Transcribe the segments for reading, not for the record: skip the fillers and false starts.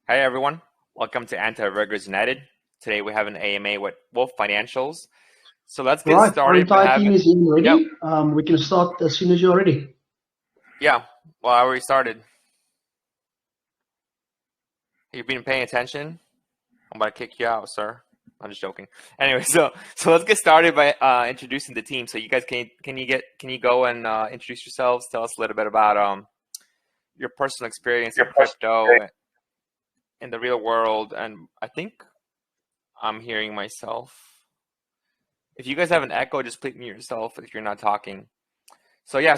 Hi everyone, welcome to Anti-Riggers United. Today we have an AMA with Wolf Financials. So let's get started. Our entire team is in ready. Yep. We can start as soon as you're ready. Yeah, well, I already started. You've been paying attention? I'm about to kick you out, sir. I'm just joking. Anyway, so let's get started by introducing the team. So you guys, can you go and introduce yourselves? Tell us a little bit about your personal experience in crypto in the real world. And I think I'm hearing myself. If you guys have an echo, just please mute yourself if you're not talking. So yeah,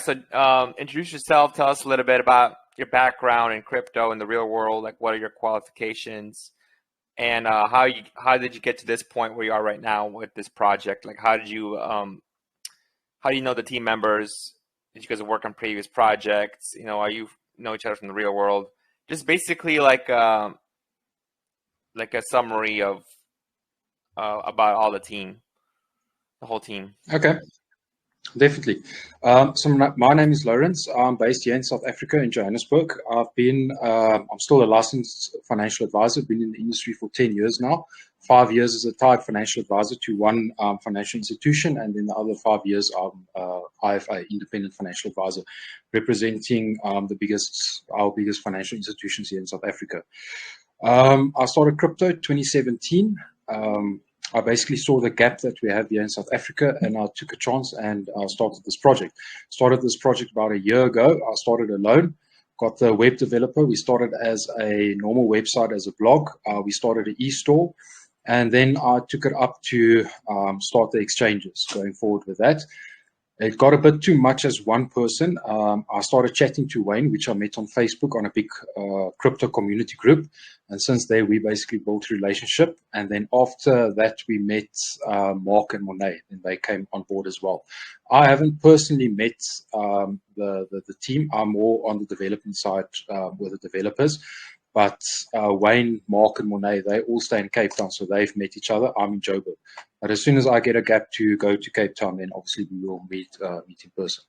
introduce yourself. Tell us a little bit about your background in crypto in the real world. Like, what are your qualifications, and how did you get to this point where you are right now with this project? Like, how do you know the team members? Did you guys work on previous projects? You know, you know each other from the real world? Just basically like a summary of about all the whole team. Okay, definitely. So my name is Lawrence. I'm based here in South Africa in Johannesburg. I'm still a licensed financial advisor. Been in the industry for 10 years now. 5 years as a tied financial advisor to one financial institution, and then the other 5 years I'm IFA, independent financial advisor, representing our biggest financial institutions here in South Africa. I started crypto 2017. I basically saw the gap that we have here in South Africa, and I took a chance and started this project. Started this project about a year ago. I started alone, got the web developer. We started as a normal website, as a blog. We started an e-store, and then I took it up to start the exchanges, going forward with that. It got a bit too much as one person. I started chatting to Wayne, which I met on Facebook on a big crypto community group. And since there, we basically built a relationship. And then after that, we met Mark and Monet, and they came on board as well. I haven't personally met the team. I'm more on the development side with the developers. But Wayne, Mark, and Monet, they all stay in Cape Town, so they've met each other. I'm in Joburg. But as soon as I get a gap to go to Cape Town, then obviously we will meet in person.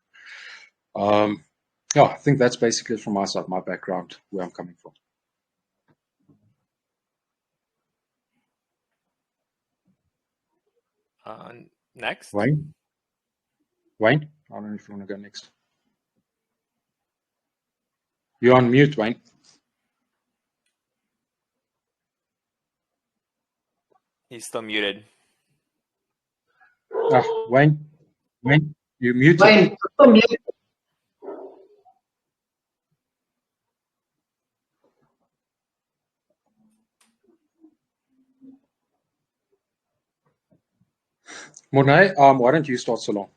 Yeah, I think that's basically from my side, my background, where I'm coming from. Next. Wayne? I don't know if you want to go next. You're on mute, Wayne. He's still muted. Wayne, you're muted. Wayne, still muted. Monet, why don't you start so long?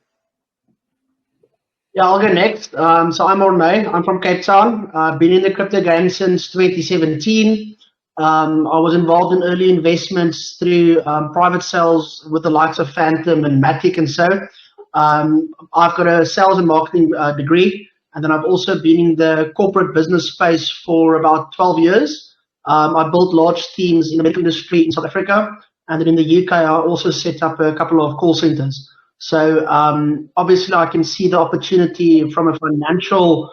Yeah, I'll go next. So I'm Monet. I'm from Cape Town. I've been in the crypto game since 2017. I was involved in early investments through private sales with the likes of Phantom and Matic and so. I've got a sales and marketing degree, and then I've also been in the corporate business space for about 12 years. I built large teams in the medical industry in South Africa, and then in the UK, I also set up a couple of call centers. So obviously, I can see the opportunity from a financial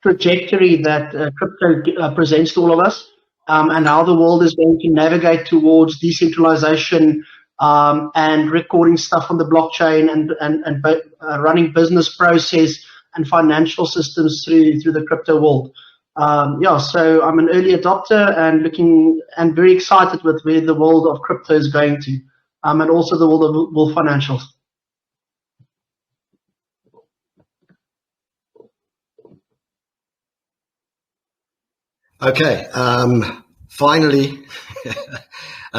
trajectory that crypto presents to all of us, and how the world is going to navigate towards decentralization and recording stuff on the blockchain and running business process and financial systems through the crypto world. So I'm an early adopter and very excited with where the world of crypto is going to, and also the world of Wolf Financials. Okay, finally,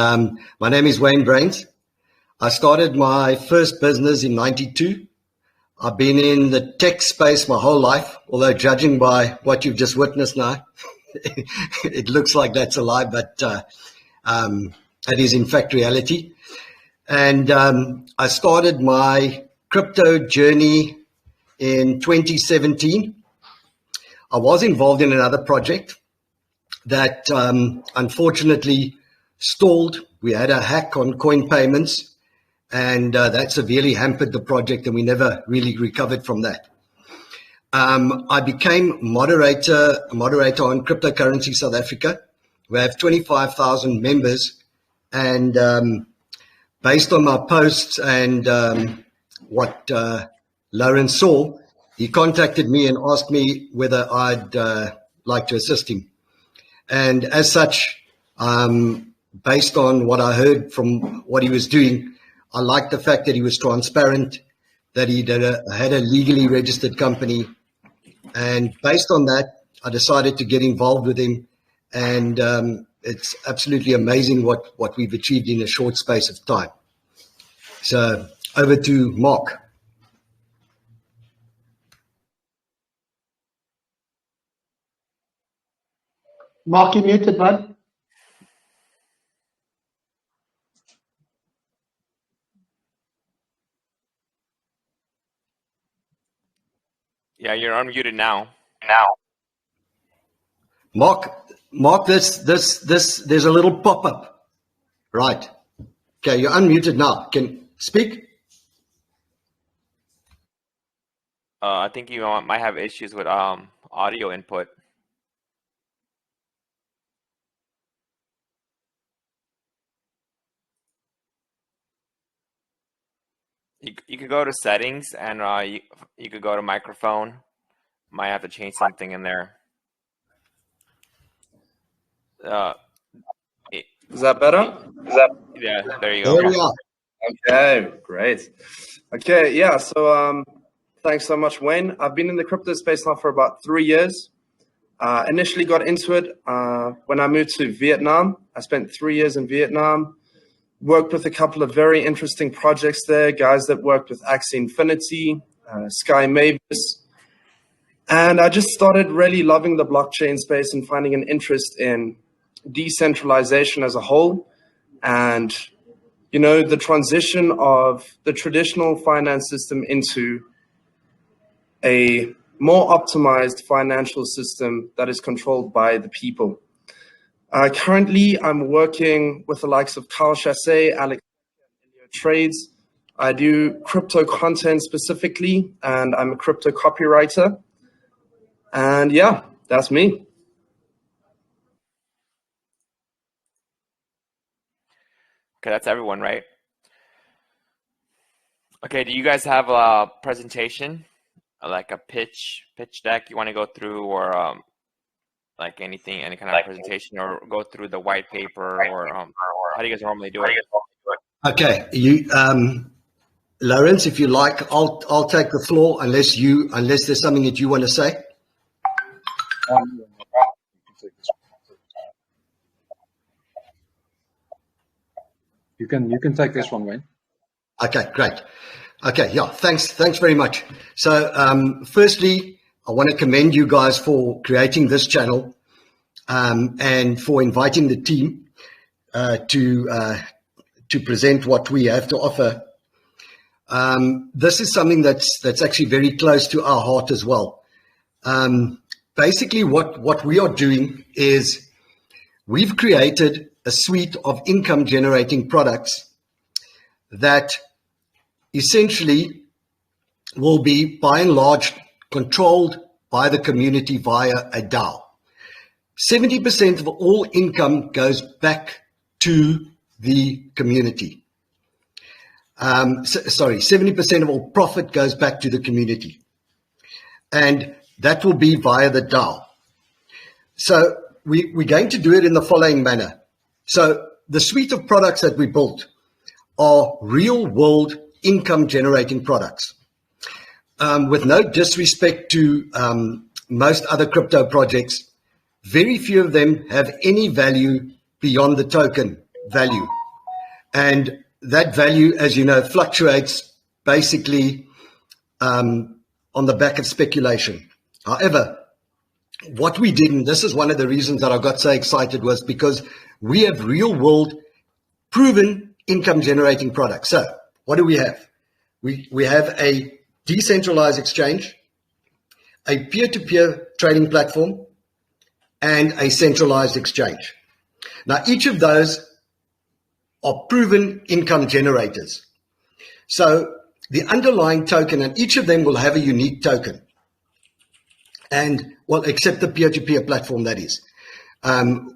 my name is Wayne Brains. I started my first business in '92. I've been in the tech space my whole life, although judging by what you've just witnessed now, it looks like that's a lie, but that is in fact reality. And I started my crypto journey in 2017. I was involved in another project that unfortunately stalled. We had a hack on coin payments, and that severely hampered the project, and we never really recovered from that. I became moderator on Cryptocurrency South Africa. We have 25,000 members, and based on my posts and what Lawrence saw, he contacted me and asked me whether I'd like to assist him. And as such, based on what I heard from what he was doing, I liked the fact that he was transparent, that he had a legally registered company. And based on that, I decided to get involved with him. And it's absolutely amazing what we've achieved in a short space of time. So over to Mark. Mark, you muted, bud. Yeah, you're unmuted now. Mark, there's a little pop-up. Right. Okay, you're unmuted now. Can speak? I think you might have issues with audio input. You could go to settings and you could go to microphone. Might have to change something in there. Is that better? Yeah, there you go. There we are. Okay, great. Okay, yeah, so thanks so much, Wayne. I've been in the crypto space now for about 3 years. Initially got into it when I moved to Vietnam. I spent 3 years in Vietnam, worked with a couple of very interesting projects there, guys that worked with Axie Infinity, Sky Mavis. And I just started really loving the blockchain space and finding an interest in decentralization as a whole. And, you know, the transition of the traditional finance system into a more optimized financial system that is controlled by the people. Currently, I'm working with the likes of Carl Chassé, Alex Trades. I do crypto content specifically, and I'm a crypto copywriter. And yeah, that's me. Okay, that's everyone, right? Okay, do you guys have a presentation, like a pitch deck you want to go through, or like any kind of presentation, or go through the white paper, or how do you guys normally do it? Okay, Lawrence, if you like, I'll take the floor unless there's something that you want to say. You can take this one, Wayne. Okay, great. Okay, yeah, thanks very much. So, firstly, I want to commend you guys for creating this channel and for inviting the team to present what we have to offer. This is something that's actually very close to our heart as well. Basically, what we are doing is we've created a suite of income-generating products that essentially will be, by and large, controlled by the community via a DAO. 70% of all income goes back to the community. 70% of all profit goes back to the community. And that will be via the DAO. So we're going to do it in the following manner. So the suite of products that we built are real-world income-generating products. With no disrespect to most other crypto projects, very few of them have any value beyond the token value. And that value, as you know, fluctuates basically on the back of speculation. However, what we did, and this is one of the reasons that I got so excited, was because we have real-world proven income-generating products. So what do we have? We have a decentralized exchange, a peer-to-peer trading platform, and a centralized exchange. Now, each of those are proven income generators. So the underlying token, and each of them will have a unique token. And well, except the peer-to-peer platform, that is.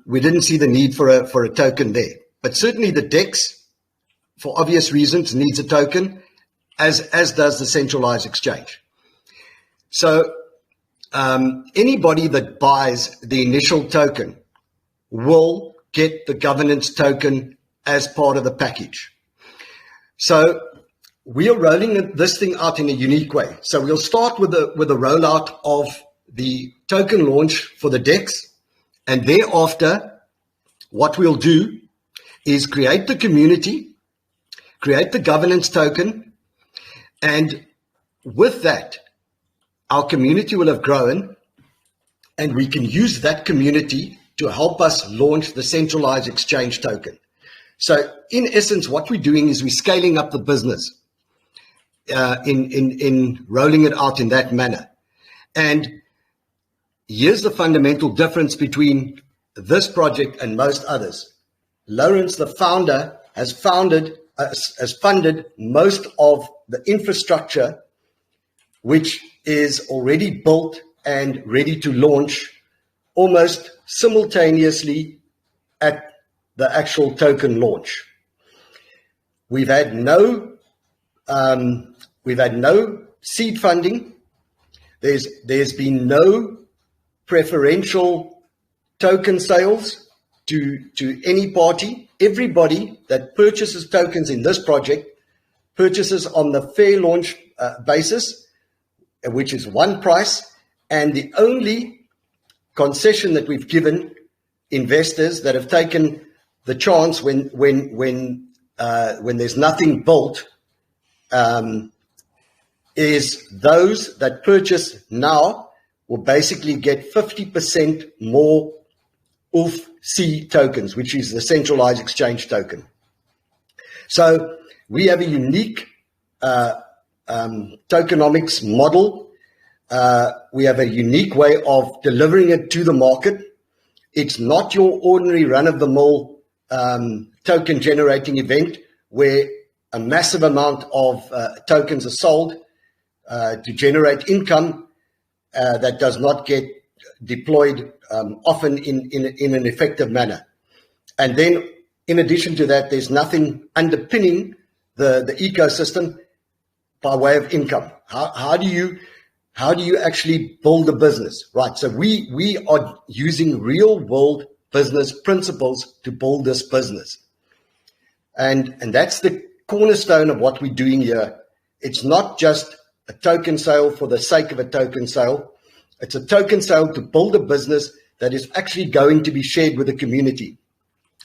We didn't see the need for a token there. But certainly the DEX, for obvious reasons, needs a token, as does the Centralized Exchange. So anybody that buys the initial token will get the governance token as part of the package. So we are rolling this thing out in a unique way. So we'll start with the rollout of the token launch for the DEX, and thereafter, what we'll do is create the community, create the governance token, and with that, our community will have grown, and we can use that community to help us launch the Centralized Exchange token. So in essence, what we're doing is we're scaling up the business in rolling it out in that manner. And here's the fundamental difference between this project and most others. Lawrence, the founder, has funded most of the infrastructure which is already built and ready to launch almost simultaneously at the actual token launch. We've had no seed funding. There's been no preferential token sales to any party. Everybody that purchases tokens in this project purchases on the fair launch basis, which is one price, and the only concession that we've given investors that have taken the chance when there's nothing built is those that purchase now will basically get 50% more ULF-C tokens, which is the Centralized Exchange token. So we have a unique tokenomics model. We have a unique way of delivering it to the market. It's not your ordinary run-of-the-mill token generating event where a massive amount of tokens are sold to generate income that does not get deployed often in an effective manner. And then in addition to that, there's nothing underpinning the ecosystem by way of income. How do you actually build a business? Right. So we are using real world business principles to build this business. And that's the cornerstone of what we're doing here. It's not just a token sale for the sake of a token sale. It's a token sale to build a business that is actually going to be shared with the community.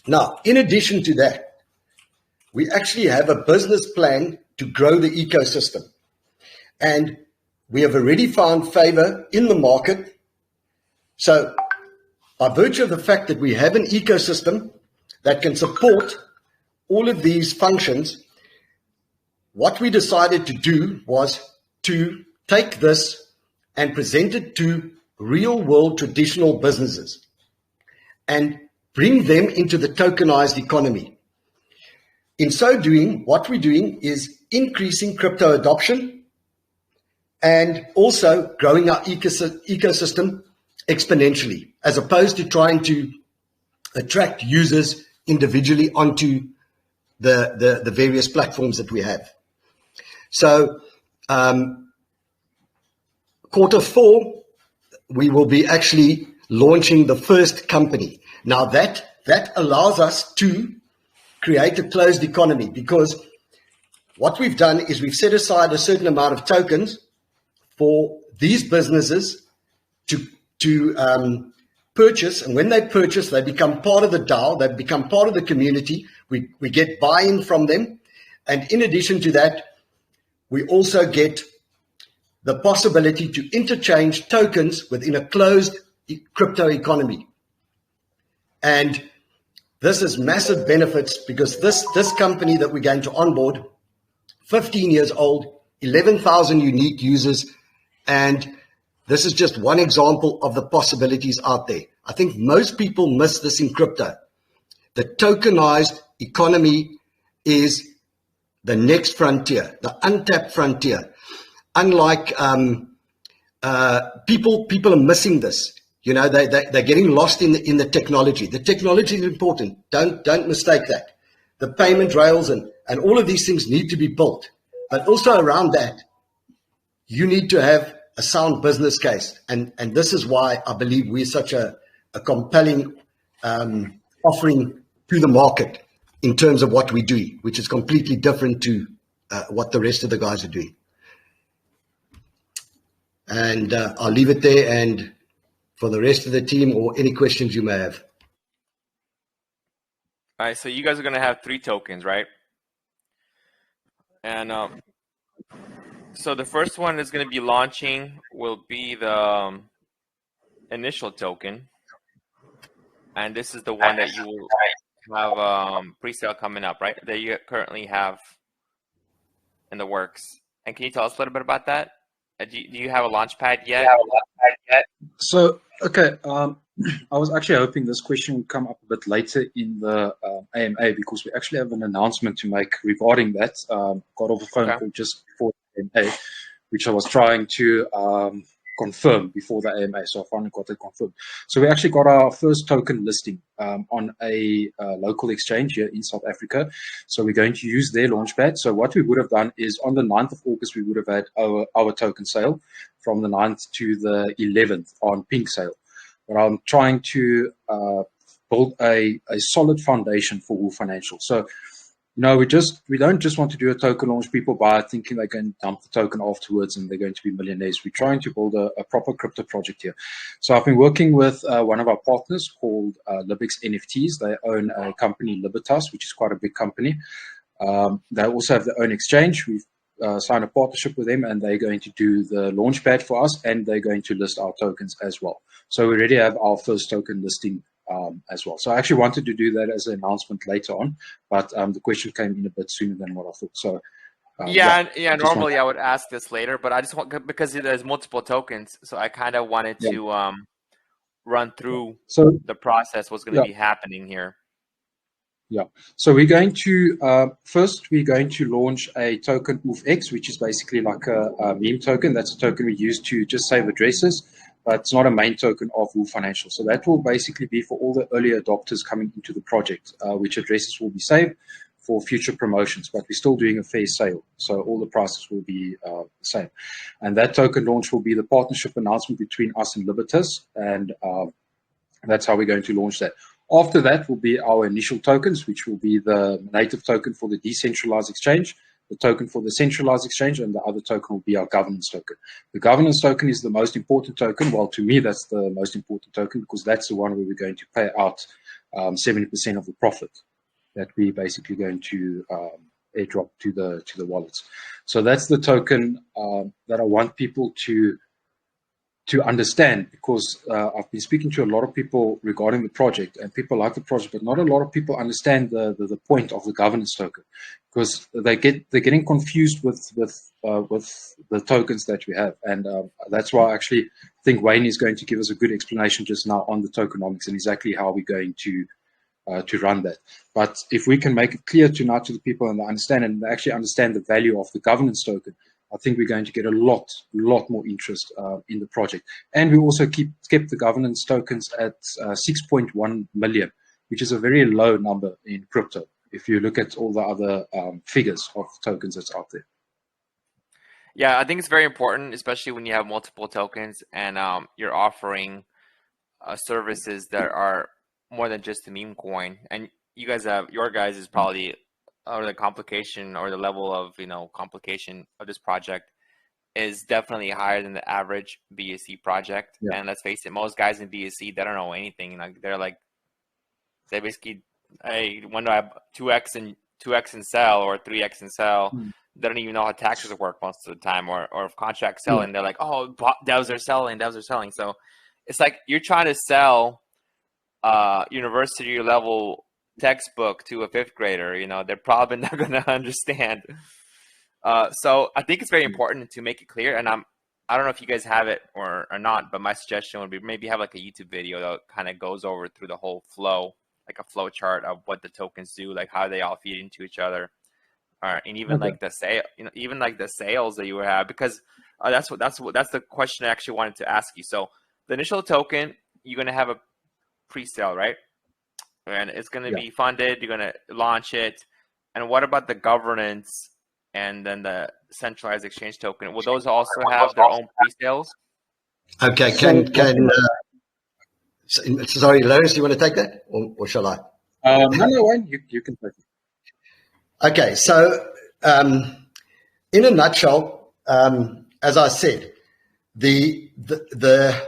Now, in addition to that, we actually have a business plan to grow the ecosystem. And we have already found favor in the market. So by virtue of the fact that we have an ecosystem that can support all of these functions, what we decided to do was to take this and present it to real world traditional businesses and bring them into the tokenized economy. In so doing, what we're doing is increasing crypto adoption and also growing our ecosystem exponentially, as opposed to trying to attract users individually onto the various platforms that we have. So Q4, we will be actually launching the first company. Now that allows us to create a closed economy, because what we've done is we've set aside a certain amount of tokens for these businesses to purchase, and when they purchase, they become part of the DAO, they become part of the community. We get buy-in from them, and in addition to that, we also get the possibility to interchange tokens within a closed crypto economy. And this has massive benefits because this company that we're going to onboard, 15 years old, 11,000 unique users, and this is just one example of the possibilities out there. I think most people miss this in crypto. The tokenized economy is the next frontier, the untapped frontier. Unlike people are missing this. You know, they're getting lost in the technology. The technology is important. Don't mistake that. The payment rails and all of these things need to be built. But also around that, you need to have a sound business case. And this is why I believe we're such a compelling offering to the market in terms of what we do, which is completely different to what the rest of the guys are doing. And I'll leave it there, and for the rest of the team or any questions you may have. All right, so you guys are going to have 3 tokens, right? And so the first one is going to be launching will be the initial token. And this is the one that you will have pre-sale coming up, right? That you currently have in the works. And can you tell us a little bit about that? Do you have a launch pad yet? So, okay, I was actually hoping this question would come up a bit later in the AMA, because we actually have an announcement to make regarding that. Got off a phone call just before the AMA, which I was trying to confirm before the AMA, so I finally got it confirmed. So we actually got our first token listing on a local exchange here in South Africa. So we're going to use their launchpad. So what we would have done is on the 9th of August, we would have had our token sale from the 9th to the 11th on pink sale. But I'm trying to build a solid foundation for Wolf Financial. So, no, we don't just want to do a token launch. People buy it thinking they're going to dump the token afterwards and they're going to be millionaires. We're trying to build a proper crypto project here. So I've been working with one of our partners called Libix NFTs. They own a company, Libertas, which is quite a big company. They also have their own exchange. We've signed a partnership with them, and they're going to do the launchpad for us, and they're going to list our tokens as well. So we already have our first token listing as well. So I actually wanted to do that as an announcement later on, but the question came in a bit sooner than what I thought. So normally I would ask this later, but I just want, because there's multiple tokens, so I kind of wanted to run through the process, what's going to be happening here. Yeah, so we're going to first we're going to launch a token UFX, which is basically like a meme token. That's a token we use to just save addresses, but it's not a main token of Wolf Financial. So that will basically be for all the early adopters coming into the project, which addresses will be saved for future promotions, but we're still doing a fair sale. So all the prices will be the same. And that token launch will be the partnership announcement between us and Libertas, and that's how we're going to launch that. After that will be our initial tokens, which will be the native token for the Decentralized Exchange, the token for the Centralized Exchange, and the other token will be our governance token. The governance token is the most important token. Well, to me, that's the most important token, because that's the one where we're going to pay out 70% of the profit that we're basically going to airdrop to the wallets. So that's the token that I want people to understand, because I've been speaking to a lot of people regarding the project, and people like the project, but not a lot of people understand the point of the governance token, because they're getting confused with the tokens that we have, and that's why I actually think Wayne is going to give us a good explanation just now on the tokenomics and exactly how we're going to run that. But if we can make it clear to the people and they understand, and they actually understand the value of the governance token, I think we're going to get a lot more interest in the project. And we also kept the governance tokens at 6.1 million, which is a very low number in crypto if you look at all the other figures of tokens that's out there. Yeah, I think it's very important, especially when you have multiple tokens and you're offering services that are more than just a meme coin. And you guys have, your guys is probably, or the complication or the level of complication of this project is definitely higher than the average BSC project. And let's face it, most guys in BSC, they don't know anything. Like they basically, hey, when do I have 2x and sell, or 3x and sell? They don't even know how taxes work most of the time, or if contract selling, they're like, oh, devs are selling. So it's like you're trying to sell university level textbook to a 5th grader. They're probably not going to understand. So I think it's very important to make it clear. And I don't know if you guys have it or not, but my suggestion would be maybe have like a YouTube video that kind of goes over through the whole flow, like a flow chart of what the tokens do, like how they all feed into each other, and even like the sale, even like the sales that you would have, because That's the question I actually wanted to ask you. So the initial token, you're going to have a pre-sale, right? And it's going to be funded. You're going to launch it. And what about the governance and then the centralized exchange token? Will those also have their own pre-sales? Okay, sorry, Lawrence, do you want to take that, or shall I? No, Wayne, you can take it. Okay, so in a nutshell, as I said, the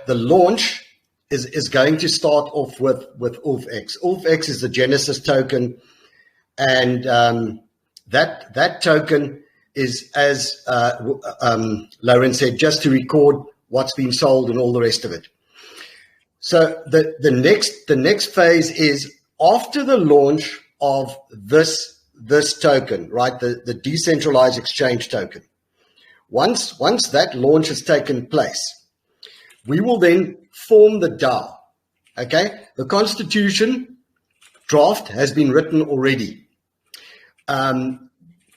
launch is going to start off with UlfX. UlfX is the Genesis token, and that token is, as Lauren said, just to record what's been sold and all the rest of it. So the next phase is after the launch of this token, right? The Decentralized Exchange token. Once that launch has taken place, we will then form the DAO. Okay, the Constitution draft has been written already.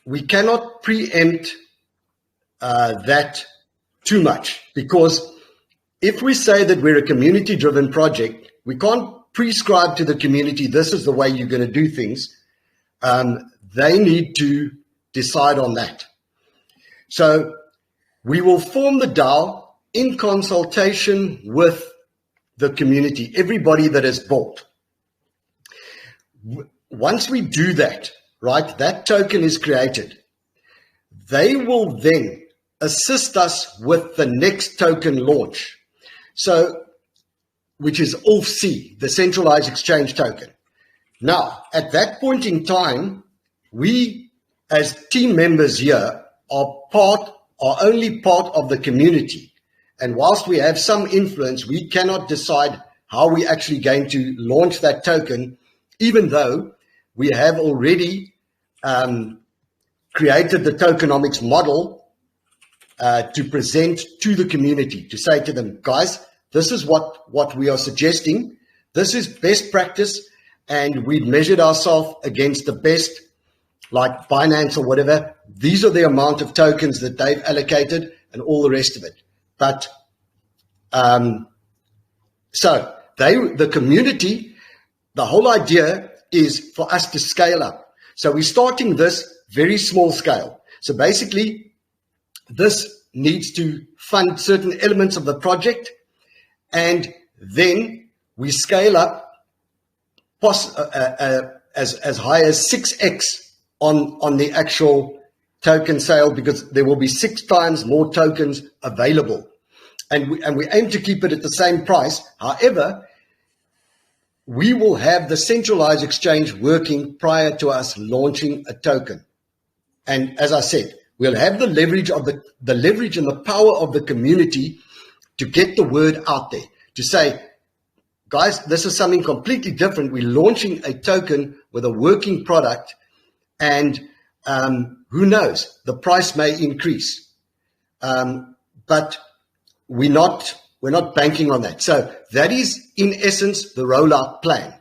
We cannot preempt that too much, because if we say that we're a community-driven project, we can't prescribe to the community, this is the way you're going to do things. They need to decide on that. So we will form the DAO in consultation with the community, everybody that has bought. Once we do that, right, that token is created. They will then assist us with the next token launch. So, which is UlfC, the Centralized Exchange token. Now, at that point in time, we as team members here are only part of the community. And whilst we have some influence, we cannot decide how we're actually going to launch that token, even though we have already created the tokenomics model to present to the community, to say to them, guys, this is what we are suggesting. This is best practice, and we've measured ourselves against the best, like Binance or whatever. These are the amount of tokens that they've allocated and all the rest of it. But so the community, the whole idea is for us to scale up. So we're starting this very small scale. So basically, this needs to fund certain elements of the project, and then we scale up as high as 6x on the actual token sale, because there will be 6 times more tokens available, and we aim to keep it at the same price. However, we will have the centralized exchange working prior to us launching a token. And as I said, we'll have the leverage of the leverage and the power of the community to get the word out there, to say, guys, this is something completely different. We're launching a token with a working product, and who knows, the price may increase. But we're not banking on that. So that is, in essence, the rollout plan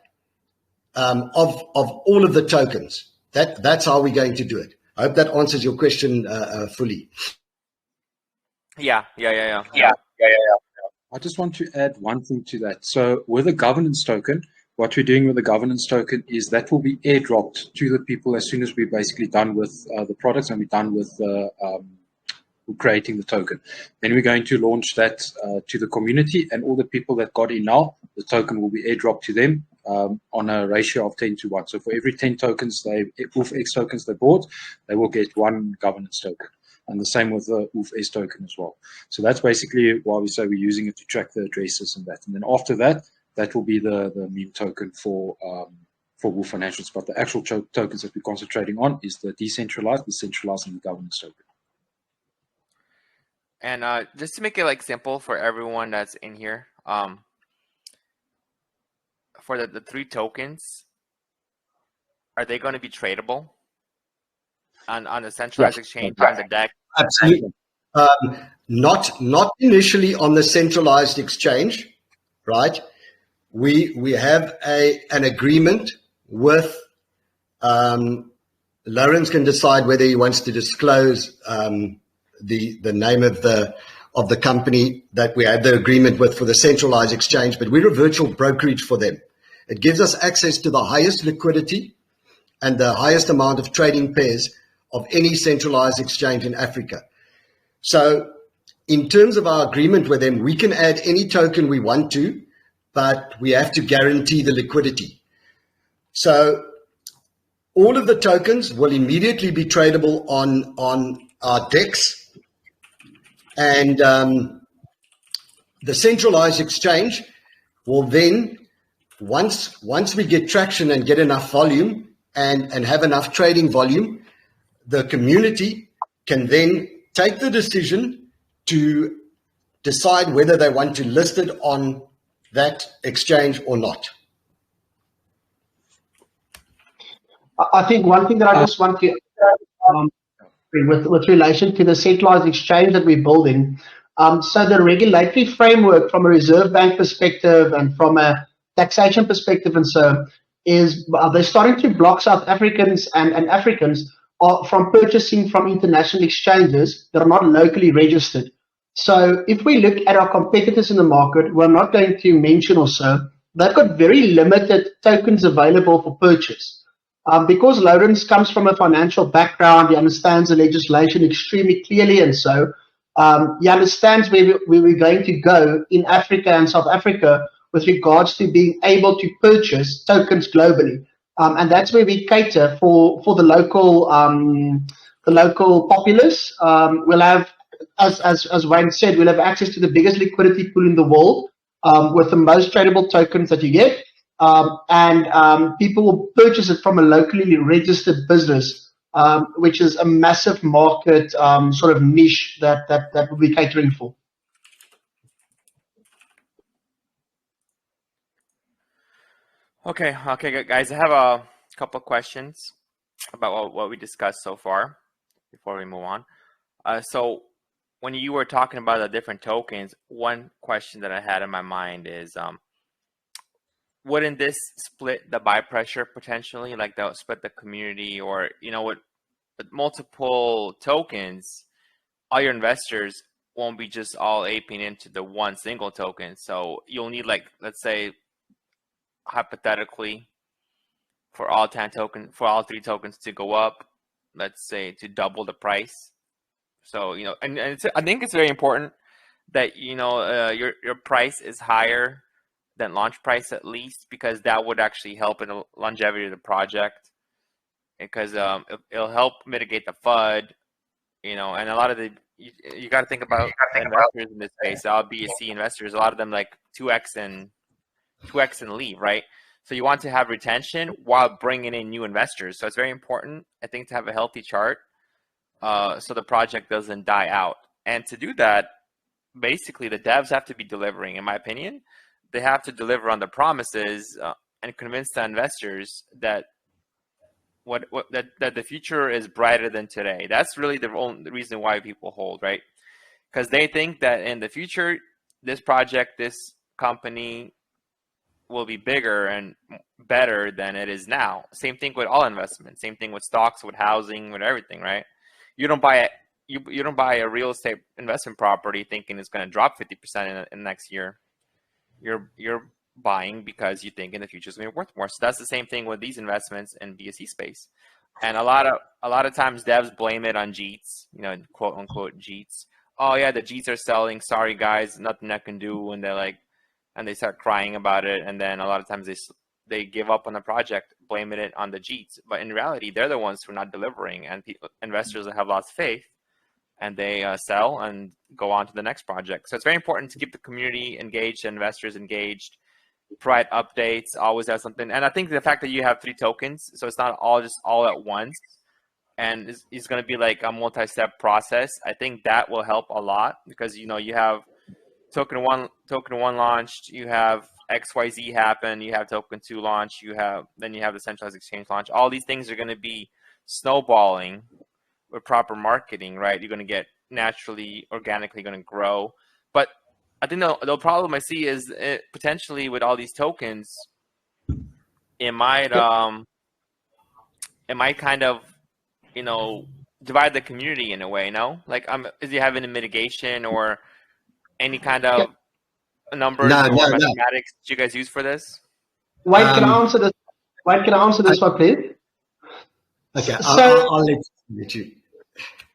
of all of the tokens. That's how we're going to do it. I hope that answers your question fully. Yeah. I just want to add one thing to that. So with a governance token, what we're doing with the governance token is that will be airdropped to the people as soon as we're basically done with the products and we're done with creating the token. Then we're going to launch that to the community, and all the people that got in now, the token will be airdropped to them on a ratio of 10:1. So for every 10 tokens UlfX tokens they bought, they will get 1 governance token. And the same with the UlfS token as well. So that's basically why we say we're using it to track the addresses and that. And then after that, that will be the meme token for Wolf Financials. But the actual tokens that we're concentrating on is the decentralized, the centralized, and the governance token. And just to make it like simple for everyone that's in here, for the 3 tokens, are they going to be tradable on the centralized exchange, on the deck? Absolutely. Not initially on the centralized exchange, right? We have an agreement with Lawrence can decide whether he wants to disclose the name of the company that we had the agreement with for the centralized exchange, but we're a virtual brokerage for them. It gives us access to the highest liquidity and the highest amount of trading pairs of any centralized exchange in Africa. So in terms of our agreement with them, we can add any token we want to, but we have to guarantee the liquidity. So all of the tokens will immediately be tradable on our DEX, and the centralized exchange will then, once we get traction and get enough volume and have enough trading volume, the community can then take the decision to decide whether they want to list it on that exchange or not. I think one thing that I just want to with relation to the centralized exchange that we're building, so the regulatory framework from a Reserve Bank perspective and from a taxation perspective and so is they're starting to block South Africans and Africans from purchasing from international exchanges that are not locally registered. So if we look at our competitors in the market, we're not going to mention or so, they've got very limited tokens available for purchase. Because Lawrence comes from a financial background, he understands the legislation extremely clearly, and so he understands where we're going to go in Africa and South Africa with regards to being able to purchase tokens globally. And that's where we cater for the local populace. We'll have, as Wayne said, we'll have access to the biggest liquidity pool in the world with the most tradable tokens that you get. And people will purchase it from a locally registered business, which is a massive market sort of niche that we'll be catering for. Okay, guys. I have a couple of questions about what we discussed so far before we move on. So when you were talking about the different tokens, one question that I had in my mind is, wouldn't this split the buy pressure potentially? Like they'll split the community, or with multiple tokens, all your investors won't be just all aping into the one single token. So you'll need, like, let's say, hypothetically, for all 10 tokens, for all 3 tokens to go up, let's say to double the price. So and I think it's very important that your price is higher than launch price, at least, because that would actually help in the longevity of the project, because it'll help mitigate the FUD, and a lot of you got to think about investors in this space, all BSC investors, a lot of them like 2x and leave, right? So you want to have retention while bringing in new investors. So it's very important, I think, to have a healthy chart so the project doesn't die out. And to do that, basically the devs have to be delivering, in my opinion. They have to deliver on the promises and convince the investors that that the future is brighter than today. That's really the only reason why people hold, right? Because they think that in the future, this project, this company will be bigger and better than it is now. Same thing with all investments. Same thing with stocks, with housing, with everything, right? You don't buy you don't buy a real estate investment property thinking it's going to drop 50% in the next year. You're buying because you think in the future it's going to be worth more. So that's the same thing with these investments in BSC space. And a lot of times devs blame it on JEETs, quote unquote JEETs. Oh yeah, the JEETs are selling. Sorry guys, nothing I can do. And they start crying about it. And then a lot of times they give up on the project, blaming it on the JEETs. But in reality, they're the ones who are not delivering, and investors have lost faith, and they sell and go on to the next project. So it's very important to keep the community engaged, investors engaged, provide updates, always have something. And I think the fact that you have 3 tokens, so it's not all at once, and it's going to be like a multi-step process. I think that will help a lot, because you have token one launched, you have XYZ happen, you have token 2 launch, then you have the centralized exchange launch. All these things are going to be snowballing with proper marketing, right? You're going to get naturally, organically going to grow. But I think the problem I see is potentially with all these tokens, it might kind of divide the community in a way, no? Like, is he having a mitigation or any kind of numbers No, or no, no. mathematics that you guys use for this? Wait, can I answer this? Wait, can I answer this one, please? Okay, So, I'll let you.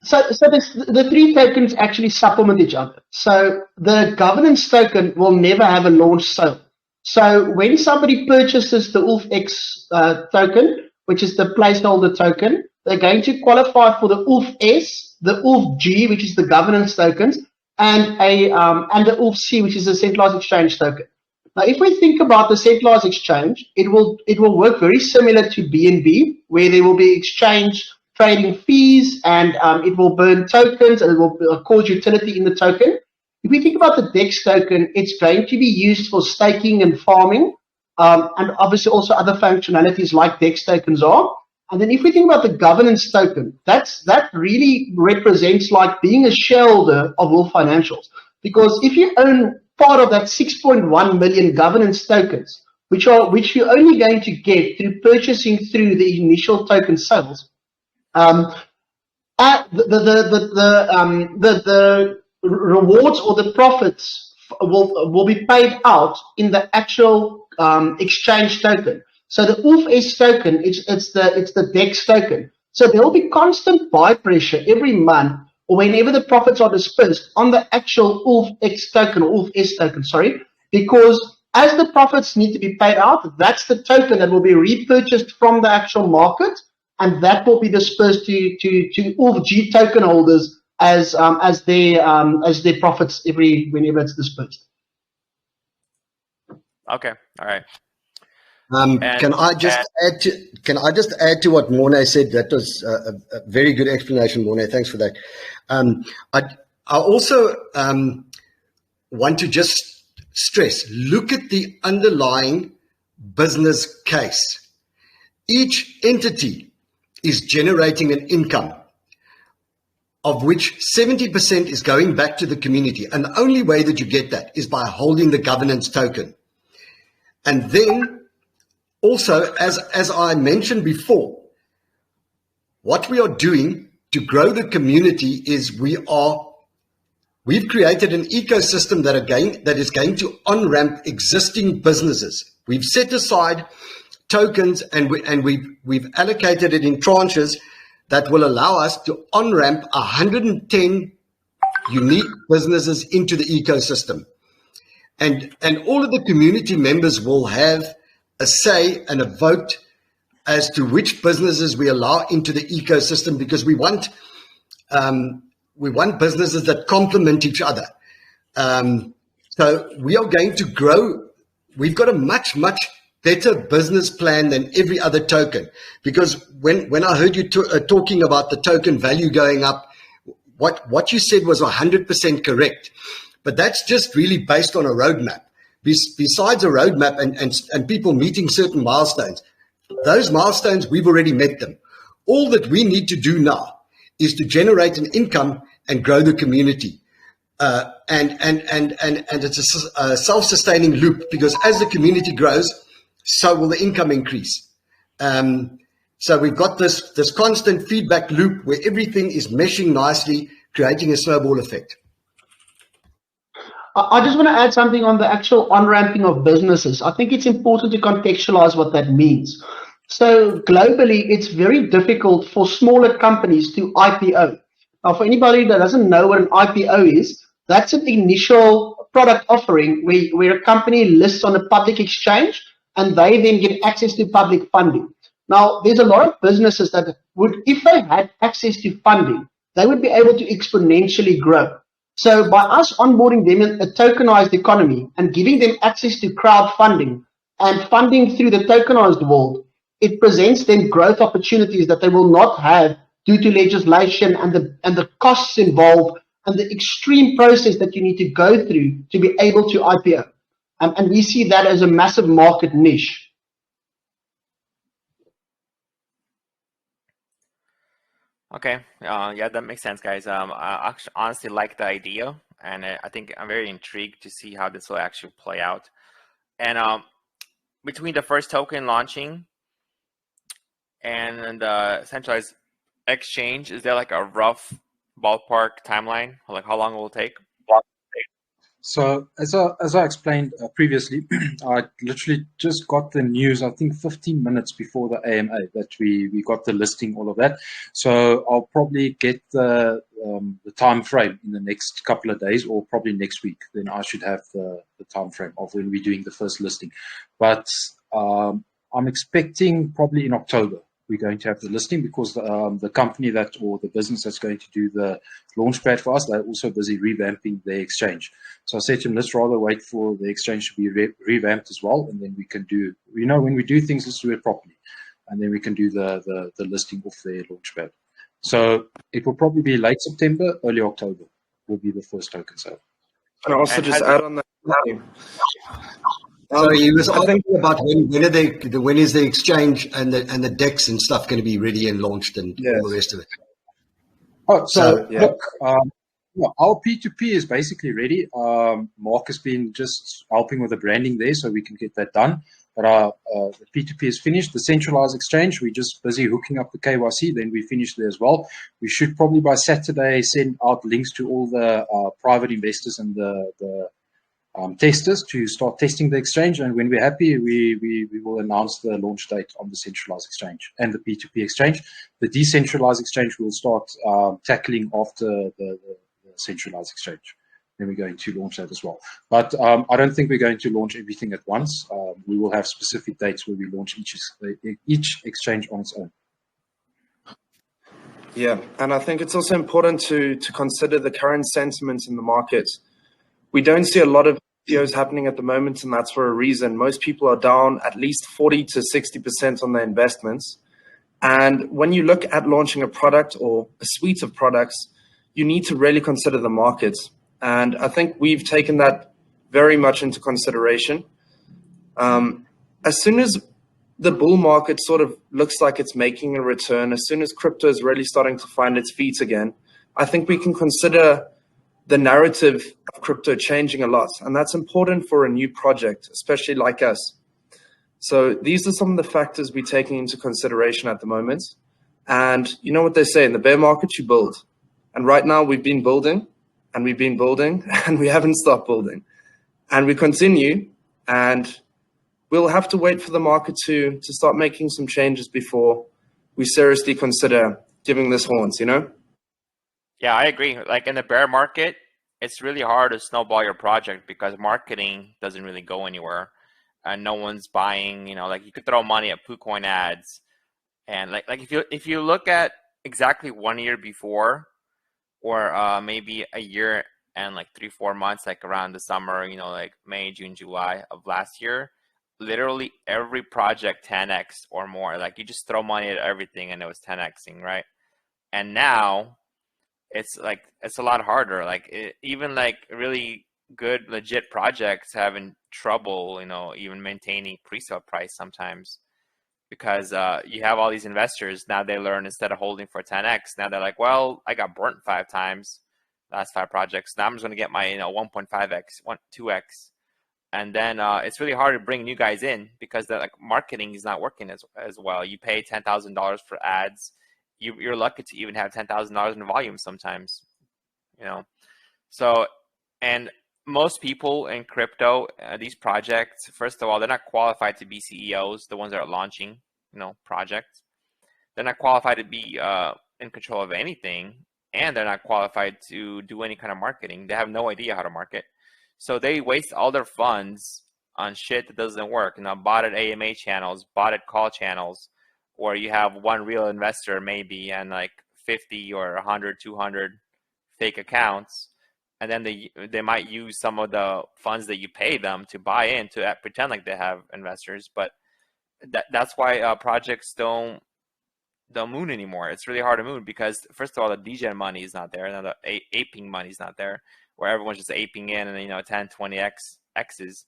the three tokens actually supplement each other. So the governance token will never have a launch sale. So when somebody purchases the ULF-X token, which is the placeholder token, they're going to qualify for the ULF-S, the ULF-G, which is the governance tokens, and the ULF-C, which is the centralized exchange token. Now, if we think about the centralized exchange, it will work very similar to BNB, where there will be exchange trading fees, and it will burn tokens, and it will cause utility in the token. If we think about the DEX token, it's going to be used for staking and farming, and obviously also other functionalities like DEX tokens are. And then if we think about the governance token, that really represents like being a shareholder of Wolf Financials. Because if you own part of that 6.1 million governance tokens, which you're only going to get through purchasing through the initial token sales, the rewards or the profits will be paid out in the actual exchange token. So the ULF-S token, it's the DEX token. So there will be constant buy pressure every month or whenever the profits are dispersed on the actual ULF-X token or ULF-S token, sorry, because as the profits need to be paid out, that's the token that will be repurchased from the actual market, and that will be dispersed to ULF-G token holders as their profits whenever it's dispersed. Okay, all right. Can I just add to what Morne said? That was a very good explanation, Morne. Thanks for that. I also want to just stress, look at the underlying business case. Each entity is generating an income of which 70% is going back to the community. And the only way that you get that is by holding the governance token. And then also, as I mentioned before, what we are doing to grow the community is we've created an ecosystem that is going to on-ramp existing businesses. We've set aside tokens and we've allocated it in tranches that will allow us to on-ramp 110 unique businesses into the ecosystem. And all of the community members will have a say and a vote as to which businesses we allow into the ecosystem, because we want businesses that complement each other. So we are going to grow. We've got a much better business plan than every other token, because when I heard you talking about the token value going up, what you said was 100% correct, but that's just really based on a roadmap. Besides a roadmap and people meeting certain milestones, those milestones, we've already met them. All that we need to do now is to generate an income and grow the community. And it's a self-sustaining loop, because as the community grows, so will the income increase. So we've got this constant feedback loop where everything is meshing nicely, creating a snowball effect. I just want to add something on the actual on-ramping of businesses. I think it's important to contextualize what that means. So globally, it's very difficult for smaller companies to IPO. Now, for anybody that doesn't know what an IPO is, that's an initial product offering where a company lists on a public exchange and they then get access to public funding. Now, there's a lot of businesses that would, if they had access to funding, they would be able to exponentially grow. So by us onboarding them in a tokenized economy and giving them access to crowdfunding and funding through the tokenized world, it presents them growth opportunities that they will not have due to legislation and the costs involved and the extreme process that you need to go through to be able to IPO. And we see that as a massive market niche. Okay, yeah, that makes sense, guys. I actually honestly like the idea, and I think I'm very intrigued to see how this will actually play out. And between the first token launching and the centralized exchange, is there like a rough ballpark timeline? Like how long it will take? So as I explained previously, I literally just got the news, I think 15 minutes before the AMA, that we got the listing, all of that. So I'll probably get the time frame in the next couple of days, or probably next week. Then I should have the time frame of when we're doing the first listing. But I'm expecting probably in October we're going to have the listing, because the company that, or the business that's going to do the launchpad for us, they're also busy revamping their exchange. So I said to him, let's rather wait for the exchange to be revamped as well, and then we can do, when we do things, let's do it properly, and then we can do the listing of their launchpad. So it will probably be late September, early October will be the first token sale. And I also just add on that. So he was asking about when is the exchange and the DEX and stuff going to be ready and launched, and all the rest of it. Oh, so look, our P2P is basically ready. Mark has been just helping with the branding there, so we can get that done. But our the P2P is finished. The Centralized Exchange, we're just busy hooking up the KYC. Then we finish there as well. We should probably by Saturday send out links to all the private investors and the testers to start testing the exchange. And when we're happy, we will announce the launch date on the Centralized Exchange and the P2P exchange. The Decentralized Exchange will start tackling after the Centralized Exchange. Then we're going to launch that as well. But I don't think we're going to launch everything at once. We will have specific dates where we launch each exchange on its own. Yeah, and I think it's also important to consider the current sentiment in the market. We don't see a lot of IPOs happening at the moment, and that's for a reason. Most people are down at least 40 to 60% on their investments. And when you look at launching a product or a suite of products, you need to really consider the market. And I think we've taken that very much into consideration. As soon as the bull market sort of looks like it's making a return, as soon as crypto is really starting to find its feet again, I think we can consider the narrative of crypto changing a lot. And that's important for a new project, especially like us. So these are some of the factors we're taking into consideration at the moment. And you know what they say, in the bear market, you build. And right now we've been building and we've been building and we haven't stopped building. And we continue, and we'll have to wait for the market to start making some changes before we seriously consider giving this horns, Yeah, I agree. Like in the bear market, it's really hard to snowball your project because marketing doesn't really go anywhere, and no one's buying. Like you could throw money at PooCoin ads, and like if you look at exactly 1 year before, or maybe a year and like 3-4 months, like around the summer, like May, June, July of last year, literally every project 10x or more. Like you just throw money at everything and it was 10xing, right? And now it's a lot harder. Like even like really good legit projects having trouble, even maintaining pre-sale price sometimes, because you have all these investors. Now they learn, instead of holding for 10x, now they're like, well, I got burnt 5 times last 5 projects. Now I'm just going to get my 1.5x, 2x. And then it's really hard to bring new guys in because the marketing is not working as well. You pay $10,000 for ads. You're lucky to even have $10,000 in volume sometimes, So, and most people in crypto, these projects, first of all, they're not qualified to be CEOs, the ones that are launching, projects. They're not qualified to be in control of anything, and they're not qualified to do any kind of marketing. They have no idea how to market. So they waste all their funds on shit that doesn't work. Botted AMA channels, botted call channels, where you have one real investor maybe and like 50 or 100, 200 fake accounts. And then they might use some of the funds that you pay them to buy in to pretend like they have investors. But that's why projects don't moon anymore. It's really hard to moon because, first of all, the degen money is not there, and the aping money is not there, where everyone's just aping in and 10, 20 X's.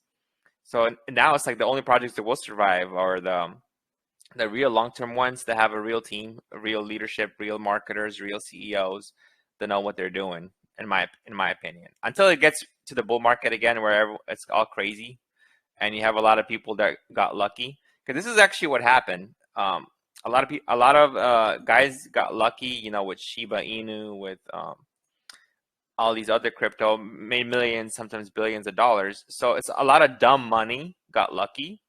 So now it's like the only projects that will survive are the real long-term ones that have a real team, real leadership, real marketers, real CEOs that know what they're doing, in my opinion. Until it gets to the bull market again, where it's all crazy and you have a lot of people that got lucky. Because this is actually what happened. a lot of guys got lucky, you know, with Shiba Inu, with all these other crypto, made millions, sometimes billions of dollars. So it's a lot of dumb money got lucky.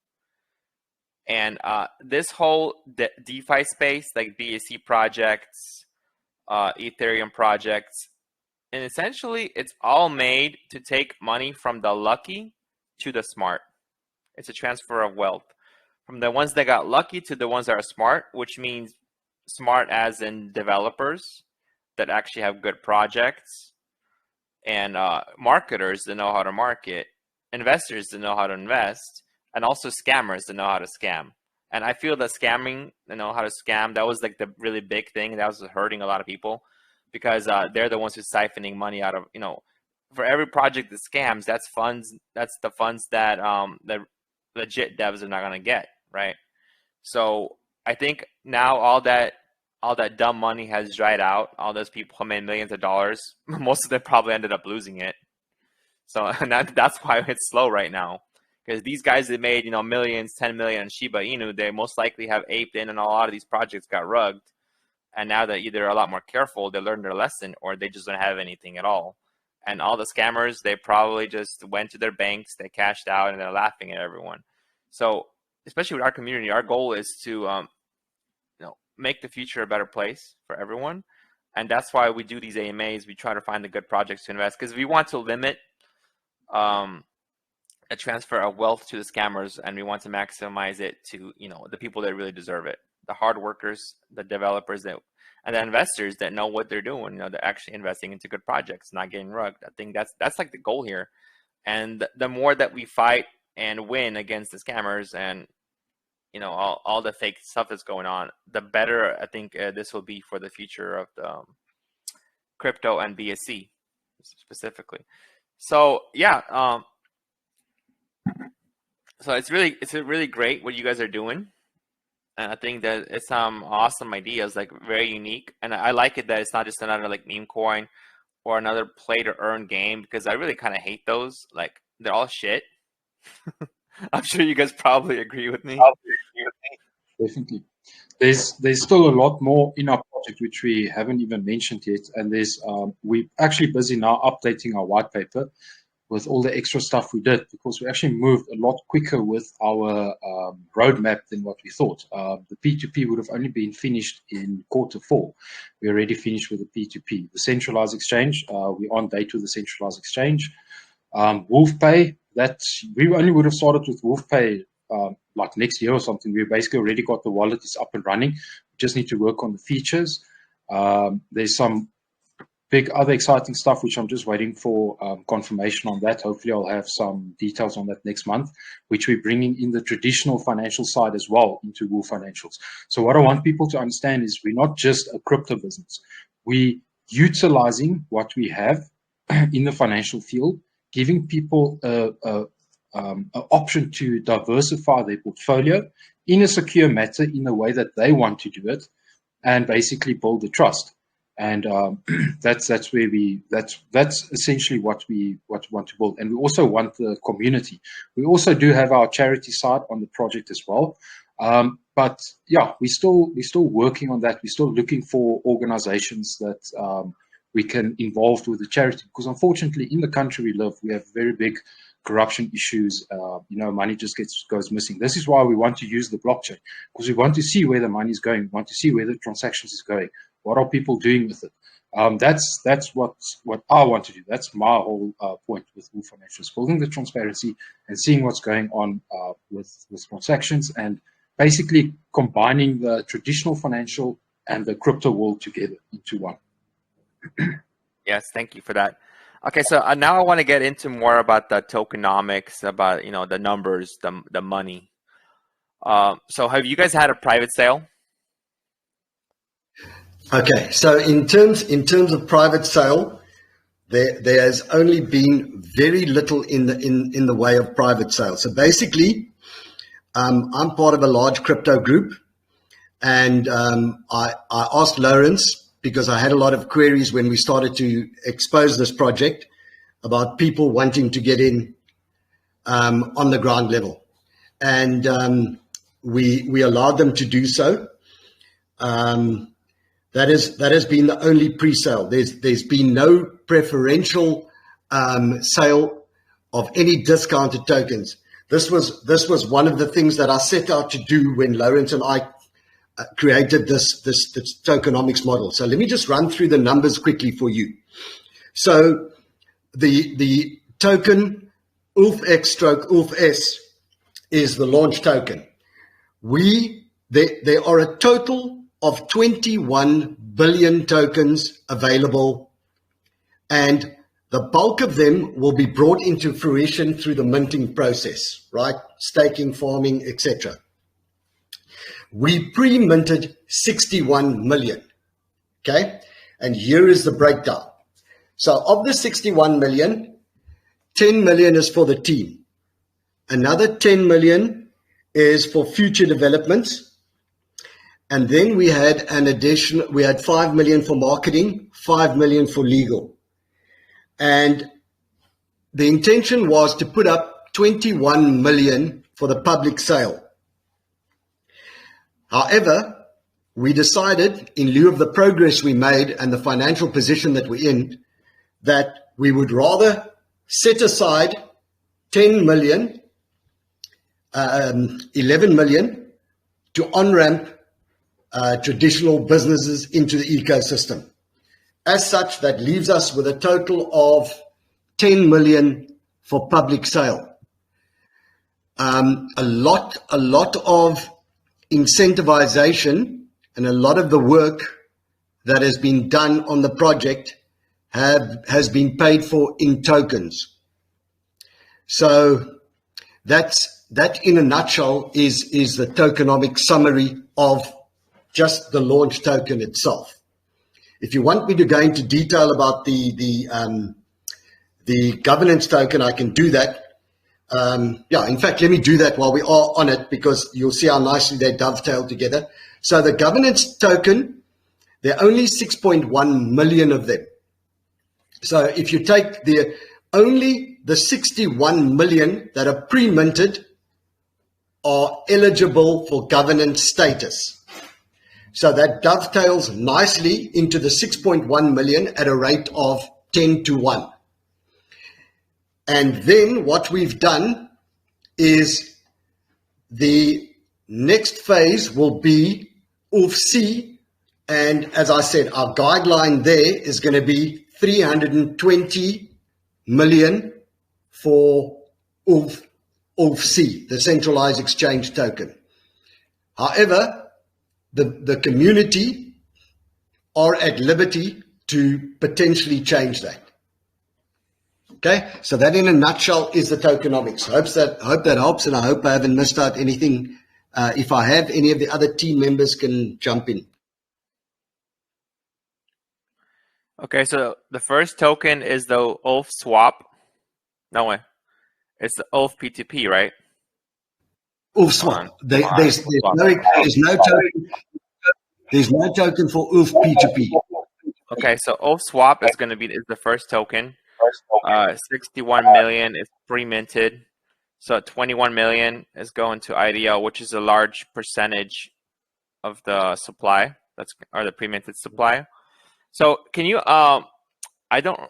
And this whole DeFi space, like BSC projects, Ethereum projects, and essentially it's all made to take money from the lucky to the smart. It's a transfer of wealth from the ones that got lucky to the ones that are smart, which means smart as in developers that actually have good projects, and marketers that know how to market, investors that know how to invest, and also scammers that know how to scam. And I feel that scamming, you know how to scam, that was like the really big thing that was hurting a lot of people, because they're the ones who's siphoning money out of, you know, for every project that scams, that's the funds that the legit devs are not going to get, right? So I think now all that dumb money has dried out. All those people who made millions of dollars, most of them probably ended up losing it. So and that's why it's slow right now. Because these guys that made, you know, millions, 10 million on Shiba Inu, they most likely have aped in, and a lot of these projects got rugged. And now that either a lot more careful, they learned their lesson, or they just don't have anything at all. And all the scammers, they probably just went to their banks, they cashed out, and they're laughing at everyone. So especially with our community, our goal is to you know, make the future a better place for everyone. And that's why we do these AMAs. We try to find the good projects to invest, because we want to limit a transfer of wealth to the scammers, and we want to maximize it to, you know, the people that really deserve it, the hard workers, the developers that, and the investors that know what they're doing. You know, they're actually investing into good projects, not getting rugged. I think that's like the goal here. And the more that we fight and win against the scammers and, you know, all the fake stuff that's going on, the better I think this will be for the future of the crypto and BSC specifically. So yeah. So it's really great what you guys are doing, and I think that it's some awesome ideas, like very unique, and I like it that it's not just another like meme coin or another play to earn game, because I really kind of hate those. Like, they're all shit. I'm sure you guys probably agree with me. Definitely. There's still a lot more in our project which we haven't even mentioned yet, and we're actually busy now updating our white paper with all the extra stuff we did, because we actually moved a lot quicker with our roadmap than what we thought. The P2P would have only been finished in Q4. We already finished with the P2P. The Centralized Exchange, we're on date with the Centralized Exchange. WolfPay, that we only would have started with WolfPay like next year or something. We basically already got the wallet, is up and running. We just need to work on the features. There's some big other exciting stuff which I'm just waiting for confirmation on that. Hopefully I'll have some details on that next month, which we're bringing in the traditional financial side as well into Wolf Financials. So what I want people to understand is we're not just a crypto business. We're utilizing what we have in the financial field, giving people an option to diversify their portfolio in a secure manner, in a way that they want to do it, and basically build the trust. And that's essentially what we want to build. And we also want the community. We also do have our charity side on the project as well. But yeah, we're still working on that. We're still looking for organizations that we can involve with the charity, because unfortunately in the country we live, we have very big corruption issues. You know, money just goes missing. This is why we want to use the blockchain, because we want to see where the money is going. We want to see where the transactions is going. What are people doing with it? That's what I want to do. That's my whole point with Wolf Financials, building the transparency and seeing what's going on with transactions, and basically combining the traditional financial and the crypto world together into one. Yes, thank you for that. Okay, so now I want to get into more about the tokenomics, about, you know, the numbers, the money. So have you guys had a private sale? Okay, so in terms of private sale, there has only been very little in the way of private sale. So basically, I'm part of a large crypto group, and I asked Lawrence, because I had a lot of queries when we started to expose this project about people wanting to get in on the ground level, and we allowed them to do so. That has been the only pre-sale. There's been no preferential sale of any discounted tokens. This was one of the things that I set out to do when Lawrence and I created this tokenomics model. So let me just run through the numbers quickly for you. So the token ULF-X/ULF-S is the launch token. There are a total of 21 billion tokens available, and the bulk of them will be brought into fruition through the minting process, right? Staking, farming, etc. We pre-minted 61 million, okay? And here is the breakdown. So of the 61 million, 10 million is for the team. Another 10 million is for future developments. And then we had we had 5 million for marketing, 5 million for legal. And the intention was to put up 21 million for the public sale. However, we decided, in lieu of the progress we made and the financial position that we're in, that we would rather set aside 10 million, 11 million to on-ramp traditional businesses into the ecosystem. As such, that leaves us with a total of 10 million for public sale. A lot of incentivization and a lot of the work that has been done on the project has been paid for in tokens. So that in a nutshell is the tokenomic summary of just the launch token itself. If you want me to go into detail about the governance token, I can do that. In fact, let me do that while we are on it, because you'll see how nicely they dovetail together. So the governance token, there are only 6.1 million of them. So if you take only the 61 million that are pre-minted are eligible for governance status. So that dovetails nicely into the 6.1 million at a rate of 10-to-1. And then what we've done is the next phase will be ULF-C. And as I said, our guideline there is going to be 320 million for ULF-C, the Centralized Exchange token. However, the community are at liberty to potentially change that. Okay, so that in a nutshell is the tokenomics. Hope that helps, and I hope I haven't missed out anything. If I have, any of the other team members can jump in. Okay, so the first token is the ULF swap. No way. It's the ULF P2P, right? ULF swap. There's no token for ULF P2P. Okay, so ULF swap is the first token. 61 million is pre-minted. So 21 million is going to IDL, which is a large percentage of the supply. Or the pre-minted supply. So can you I didn't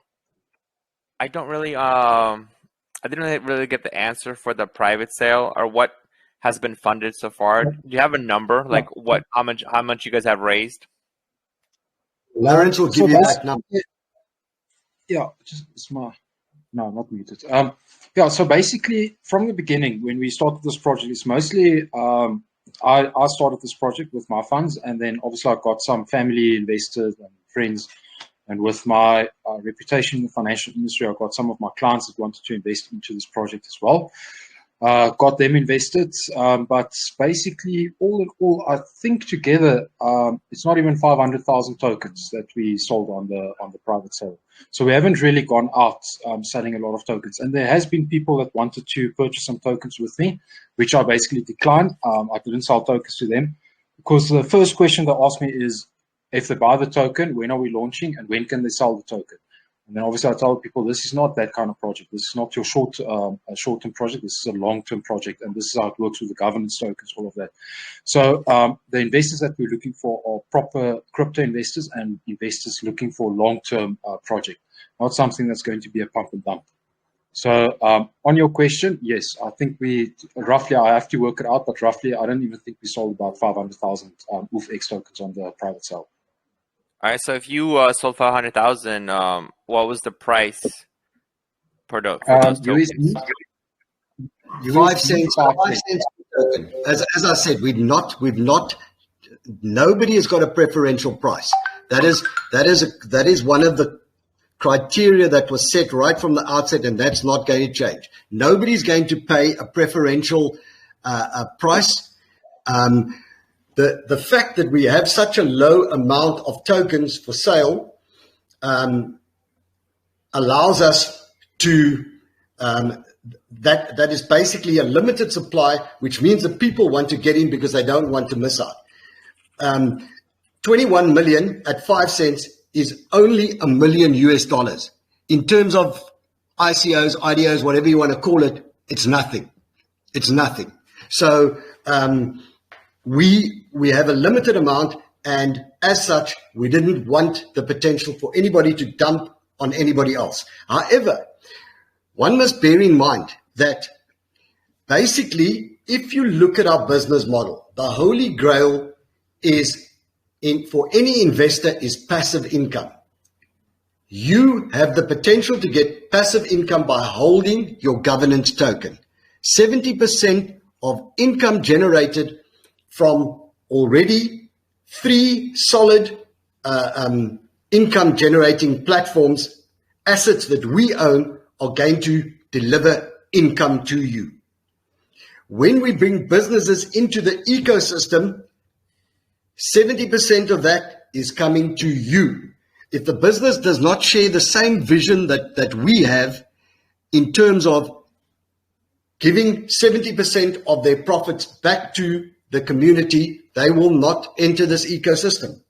really get the answer for the private sale, or what has been funded so far. Do you have a number, like how much you guys have raised? Lawrence will give you that number. Yeah, no, not muted. So basically, from the beginning, when we started this project, it's mostly I started this project with my funds, and then obviously I got some family investors and friends, and with my reputation in the financial industry, I got some of my clients that wanted to invest into this project as well. Got them invested, but basically, all in all, I think together it's not even 500,000 tokens that we sold on the private sale. So we haven't really gone out selling a lot of tokens. And there has been people that wanted to purchase some tokens with me, which I basically declined. I didn't sell tokens to them because the first question they asked me is, if they buy the token, when are we launching and when can they sell the token? And then obviously I told people this is not that kind of project. This is not your short-term project. This is a long-term project, and this is how it works with the governance tokens, all of that. So the investors that we're looking for are proper crypto investors and investors looking for long-term project, not something that's going to be a pump and dump. So on your question, yes, I think we roughly, I have to work it out, but roughly I don't even think we sold about 500,000 UFX tokens on the private sale. All right, so if you sold 500,000, what was the price for those tokens? USD, 5 cents per token. As I said, nobody has got a preferential price. That is one of the criteria that was set right from the outset, and that's not going to change. Nobody's going to pay a preferential price. The fact that we have such a low amount of tokens for sale allows us to, that is basically a limited supply, which means that people want to get in because they don't want to miss out. 21 million at 5 cents is only $1 million US. In terms of ICOs, IDOs, whatever you want to call it, it's nothing. It's nothing. So, we have a limited amount, and as such, we didn't want the potential for anybody to dump on anybody else. However, one must bear in mind that basically, if you look at our business model, the holy grail is for any investor is passive income. You have the potential to get passive income by holding your governance token. 70% of income generated from already 3 solid income generating platforms, assets that we own, are going to deliver income to you. When we bring businesses into the ecosystem, 70% of that is coming to you. If the business does not share the same vision that we have in terms of giving 70% of their profits back to the community, they will not enter this ecosystem.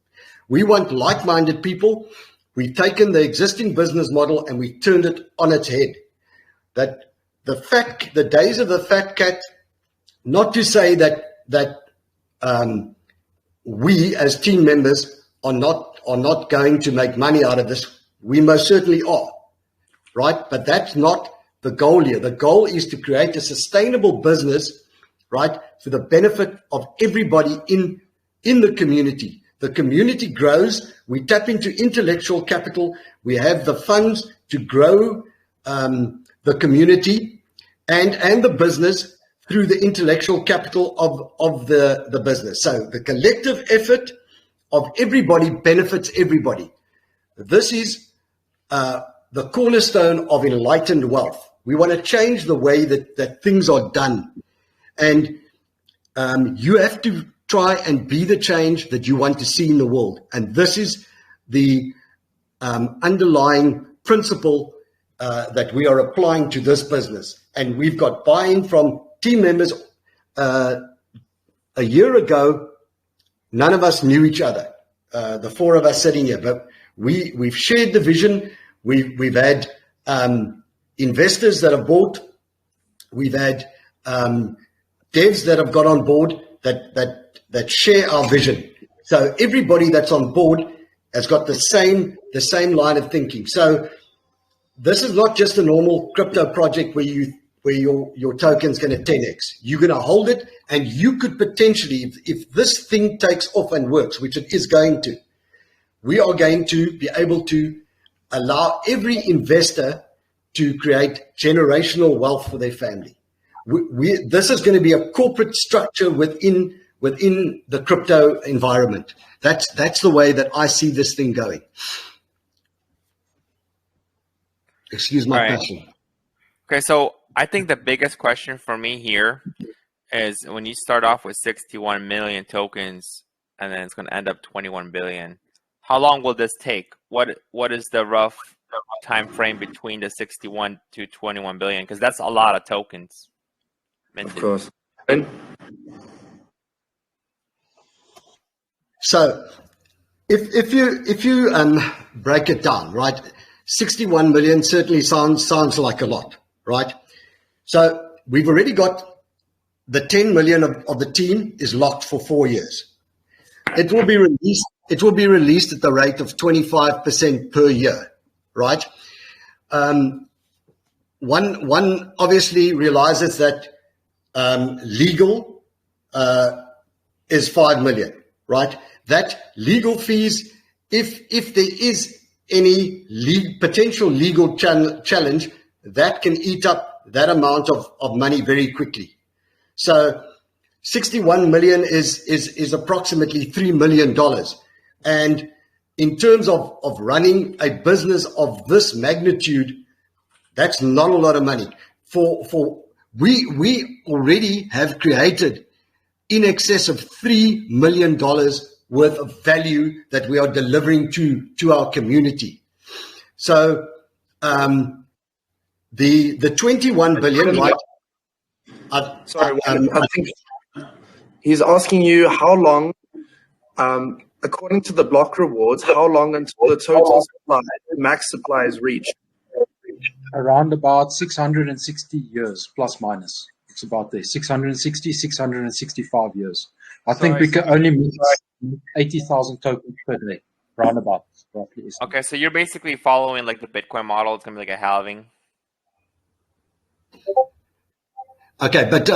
We want like-minded people. We've taken the existing business model and we turned it on its head. That the days of the fat cat, not to say that we as team members are not going to make money out of this. We most certainly are, right? But that's not the goal here. The goal is to create a sustainable business, right, for the benefit of everybody in the community. The community grows. We tap into intellectual capital. We have the funds to grow the community and the business through the intellectual capital of the business. So the collective effort of everybody benefits everybody. This is the cornerstone of enlightened wealth. We want to change the way that things are done. And you have to try and be the change that you want to see in the world. And this is the underlying principle that we are applying to this business. And we've got buy-in from team members. A year ago, none of us knew each other, the 4 of us sitting here, but we've shared the vision. We've had investors that have bought. We've had devs that have got on board that share our vision. So everybody that's on board has got the same line of thinking. So this is not just a normal crypto project where your token's going to 10x. You're going to hold it, and you could potentially, if this thing takes off and works, which it is going to, we are going to be able to allow every investor to create generational wealth for their family. This is going to be a corporate structure within the crypto environment. That's the way that I see this thing going. Excuse my passion. Okay, so I think the biggest question for me here is when you start off with 61 million tokens and then it's going to end up 21 billion. How long will this take? What is the rough time frame between the 61 to 21 billion? Because that's a lot of tokens. Of course. So if you break it down, right? 61 million certainly sounds like a lot, right? So we've already got the 10 million of the team is locked for 4 years. It will be released. It will be released at the rate of 25% per year, right? One obviously realizes that legal is 5 million, right? That legal fees, if there is any potential legal challenge, that can eat up that amount of money very quickly. So 61 million is approximately $3 million. And in terms of running a business of this magnitude, that's not a lot of money. We already have created in excess of $3 million worth of value that we are delivering to our community. So the 21 billion, right? Sorry, I think he's asking you how long, according to the block rewards, how long until the total supply, max supply is reached? Around about 660 years, plus minus. It's about there, 660, 665 years. I think we can only meet 80,000 tokens per day, roundabout, roughly. Okay, so you're basically following like the Bitcoin model. It's going to be like a halving. Okay, but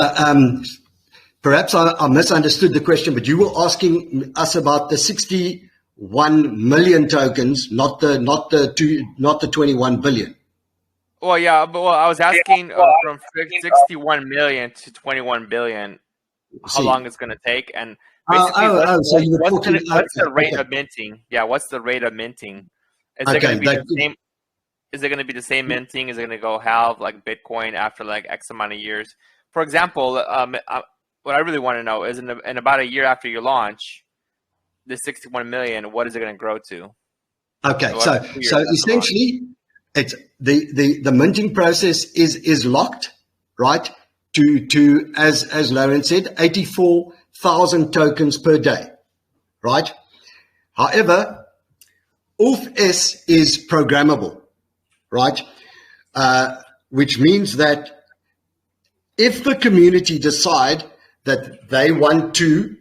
perhaps I misunderstood the question, but you were asking us about the 61 million tokens, not the 21 billion. Well, yeah, but I was asking from 61 million to 21 billion, how long it's going to take, and basically, what's the rate of minting? Yeah, what's the rate of minting? Is it going to be the same? Is it going to be the same minting? Is it going to go halve like Bitcoin after like X amount of years? For example, what I really want to know is in about a year after you launch, the 61 million, what is it going to grow to? Okay, so essentially, it's the minting process is locked, right? To as Lauren said, 84,000 tokens per day, right? However, ULF-S is programmable, right? Which means that if the community decide that they want to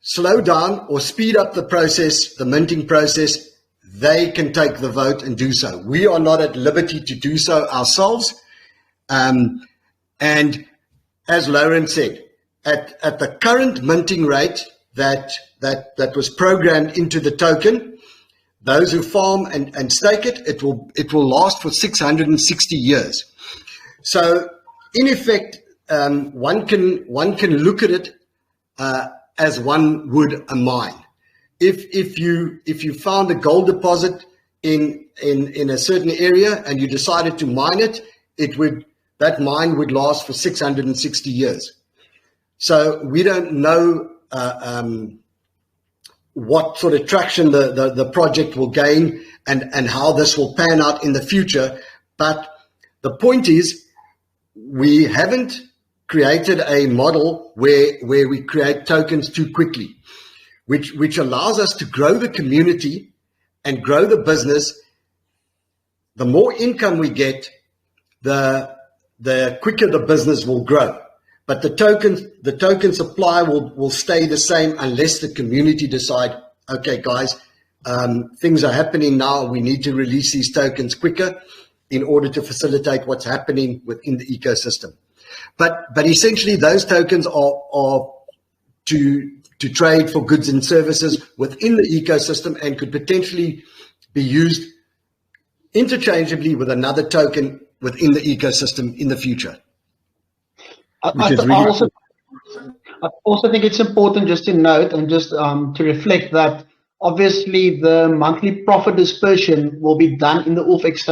slow down or speed up the process, the minting process, they can take the vote and do so. We are not at liberty to do so ourselves. And as Lauren said, at the current minting rate that was programmed into the token, those who farm and stake it will last for 660 years. So in effect, one can look at it as one would a mine. If you found a gold deposit in a certain area and you decided to mine it, that mine would last for 660 years. So we don't know what sort of traction the project will gain and how this will pan out in the future. But the point is, we haven't created a model where we create tokens too quickly, which allows us to grow the community and grow the business. The more income we get, the quicker the business will grow. But the token supply will stay the same unless the community decide, okay, guys, things are happening now. We need to release these tokens quicker in order to facilitate what's happening within the ecosystem. But essentially, those tokens are to trade for goods and services within the ecosystem and could potentially be used interchangeably with another token within the ecosystem in the future. I also think it's important just to note and just to reflect that obviously the monthly profit dispersion will be done in the ULF-S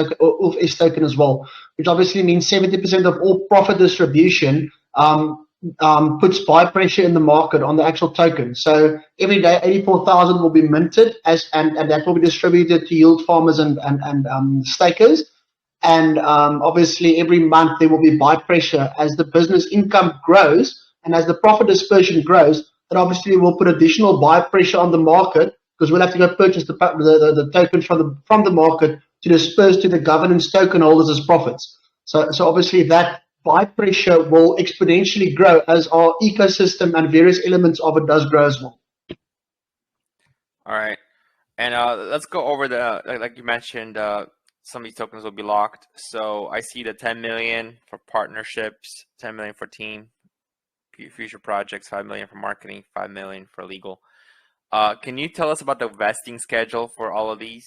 token as well, which obviously means 70% of all profit distribution puts buy pressure in the market on the actual token. So every day 84,000 will be minted and that will be distributed to yield farmers and stakers. And obviously every month there will be buy pressure as the business income grows and as the profit dispersion grows. That obviously will put additional buy pressure on the market because we'll have to go purchase the tokens from the market to disperse to the governance token holders as profits. So obviously that buy pressure will exponentially grow as our ecosystem and various elements of it does grow as well. All right. And let's go over like you mentioned, some of these tokens will be locked. So I see the 10 million for partnerships, 10 million for team, future projects, 5 million for marketing, 5 million for legal. Can you tell us about the vesting schedule for all of these?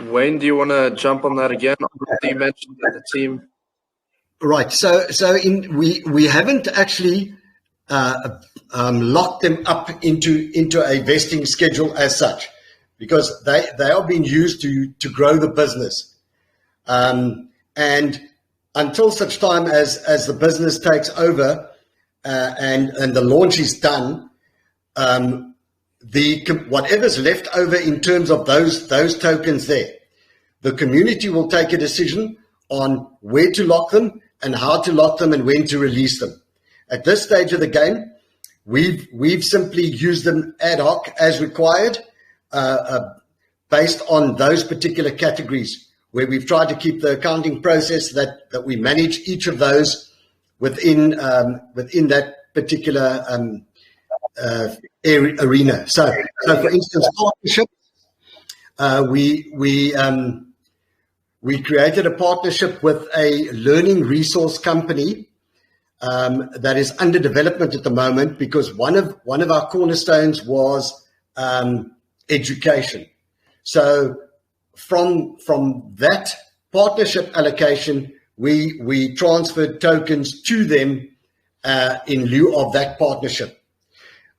Wayne, do you want to jump on that again? You mentioned that the team. Right. So we haven't actually locked them up into a vesting schedule as such, because they are being used to grow the business, and until such time as the business takes over and the launch is done, whatever's left over in terms of those tokens there, the community will take a decision on where to lock them and how to lock them and when to release them. At this stage of the game, we've simply used them ad hoc as required, based on those particular categories, where we've tried to keep the accounting process that we manage each of those within that particular arena. So for instance, partnerships, we created a partnership with a learning resource company that is under development at the moment, because one of our cornerstones was education. So from that partnership allocation, we transferred tokens to them in lieu of that partnership.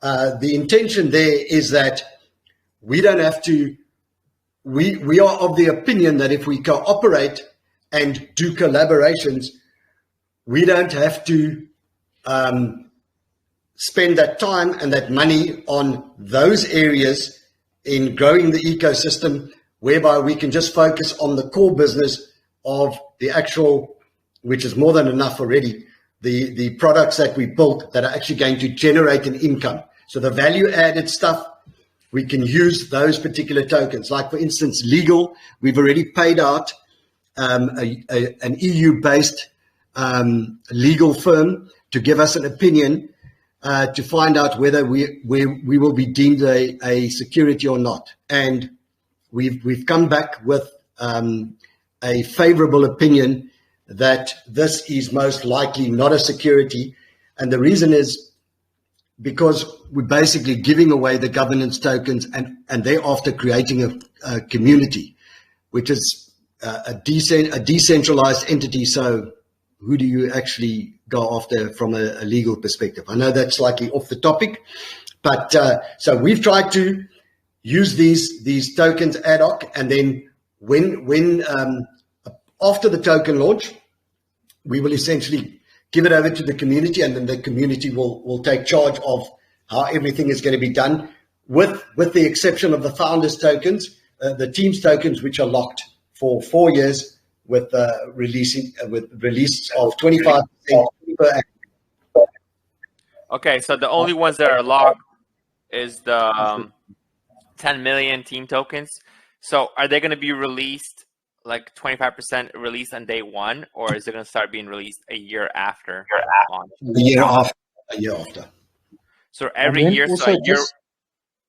The intention there is that we don't have to. We are of the opinion that if we cooperate and do collaborations, we don't have to spend that time and that money on those areas in growing the ecosystem, whereby we can just focus on the core business of the actual, which is more than enough already, the products that we built that are actually going to generate an income. So the value added stuff, we can use those particular tokens. Like for instance, legal, we've already paid out an EU-based legal firm to give us an opinion to find out whether we will be deemed a security or not. And we've come back with a favorable opinion that this is most likely not a security. And the reason is because we're basically giving away the governance tokens and thereafter creating a community, which is a decentralized entity. So who do you actually go after from a legal perspective? I know that's slightly off the topic, but so we've tried to use these tokens ad hoc, and then when after the token launch, we will essentially give it over to the community, and then the community will take charge of how everything is going to be done, with the exception of the founders tokens, the team's tokens, which are locked for 4 years with release of 25% per annum. Okay, so the only ones that are locked is the 10 million team tokens. So are they going to be released, like 25% released on day one, or is it going to start being released a year after launch? A year after. So every year, so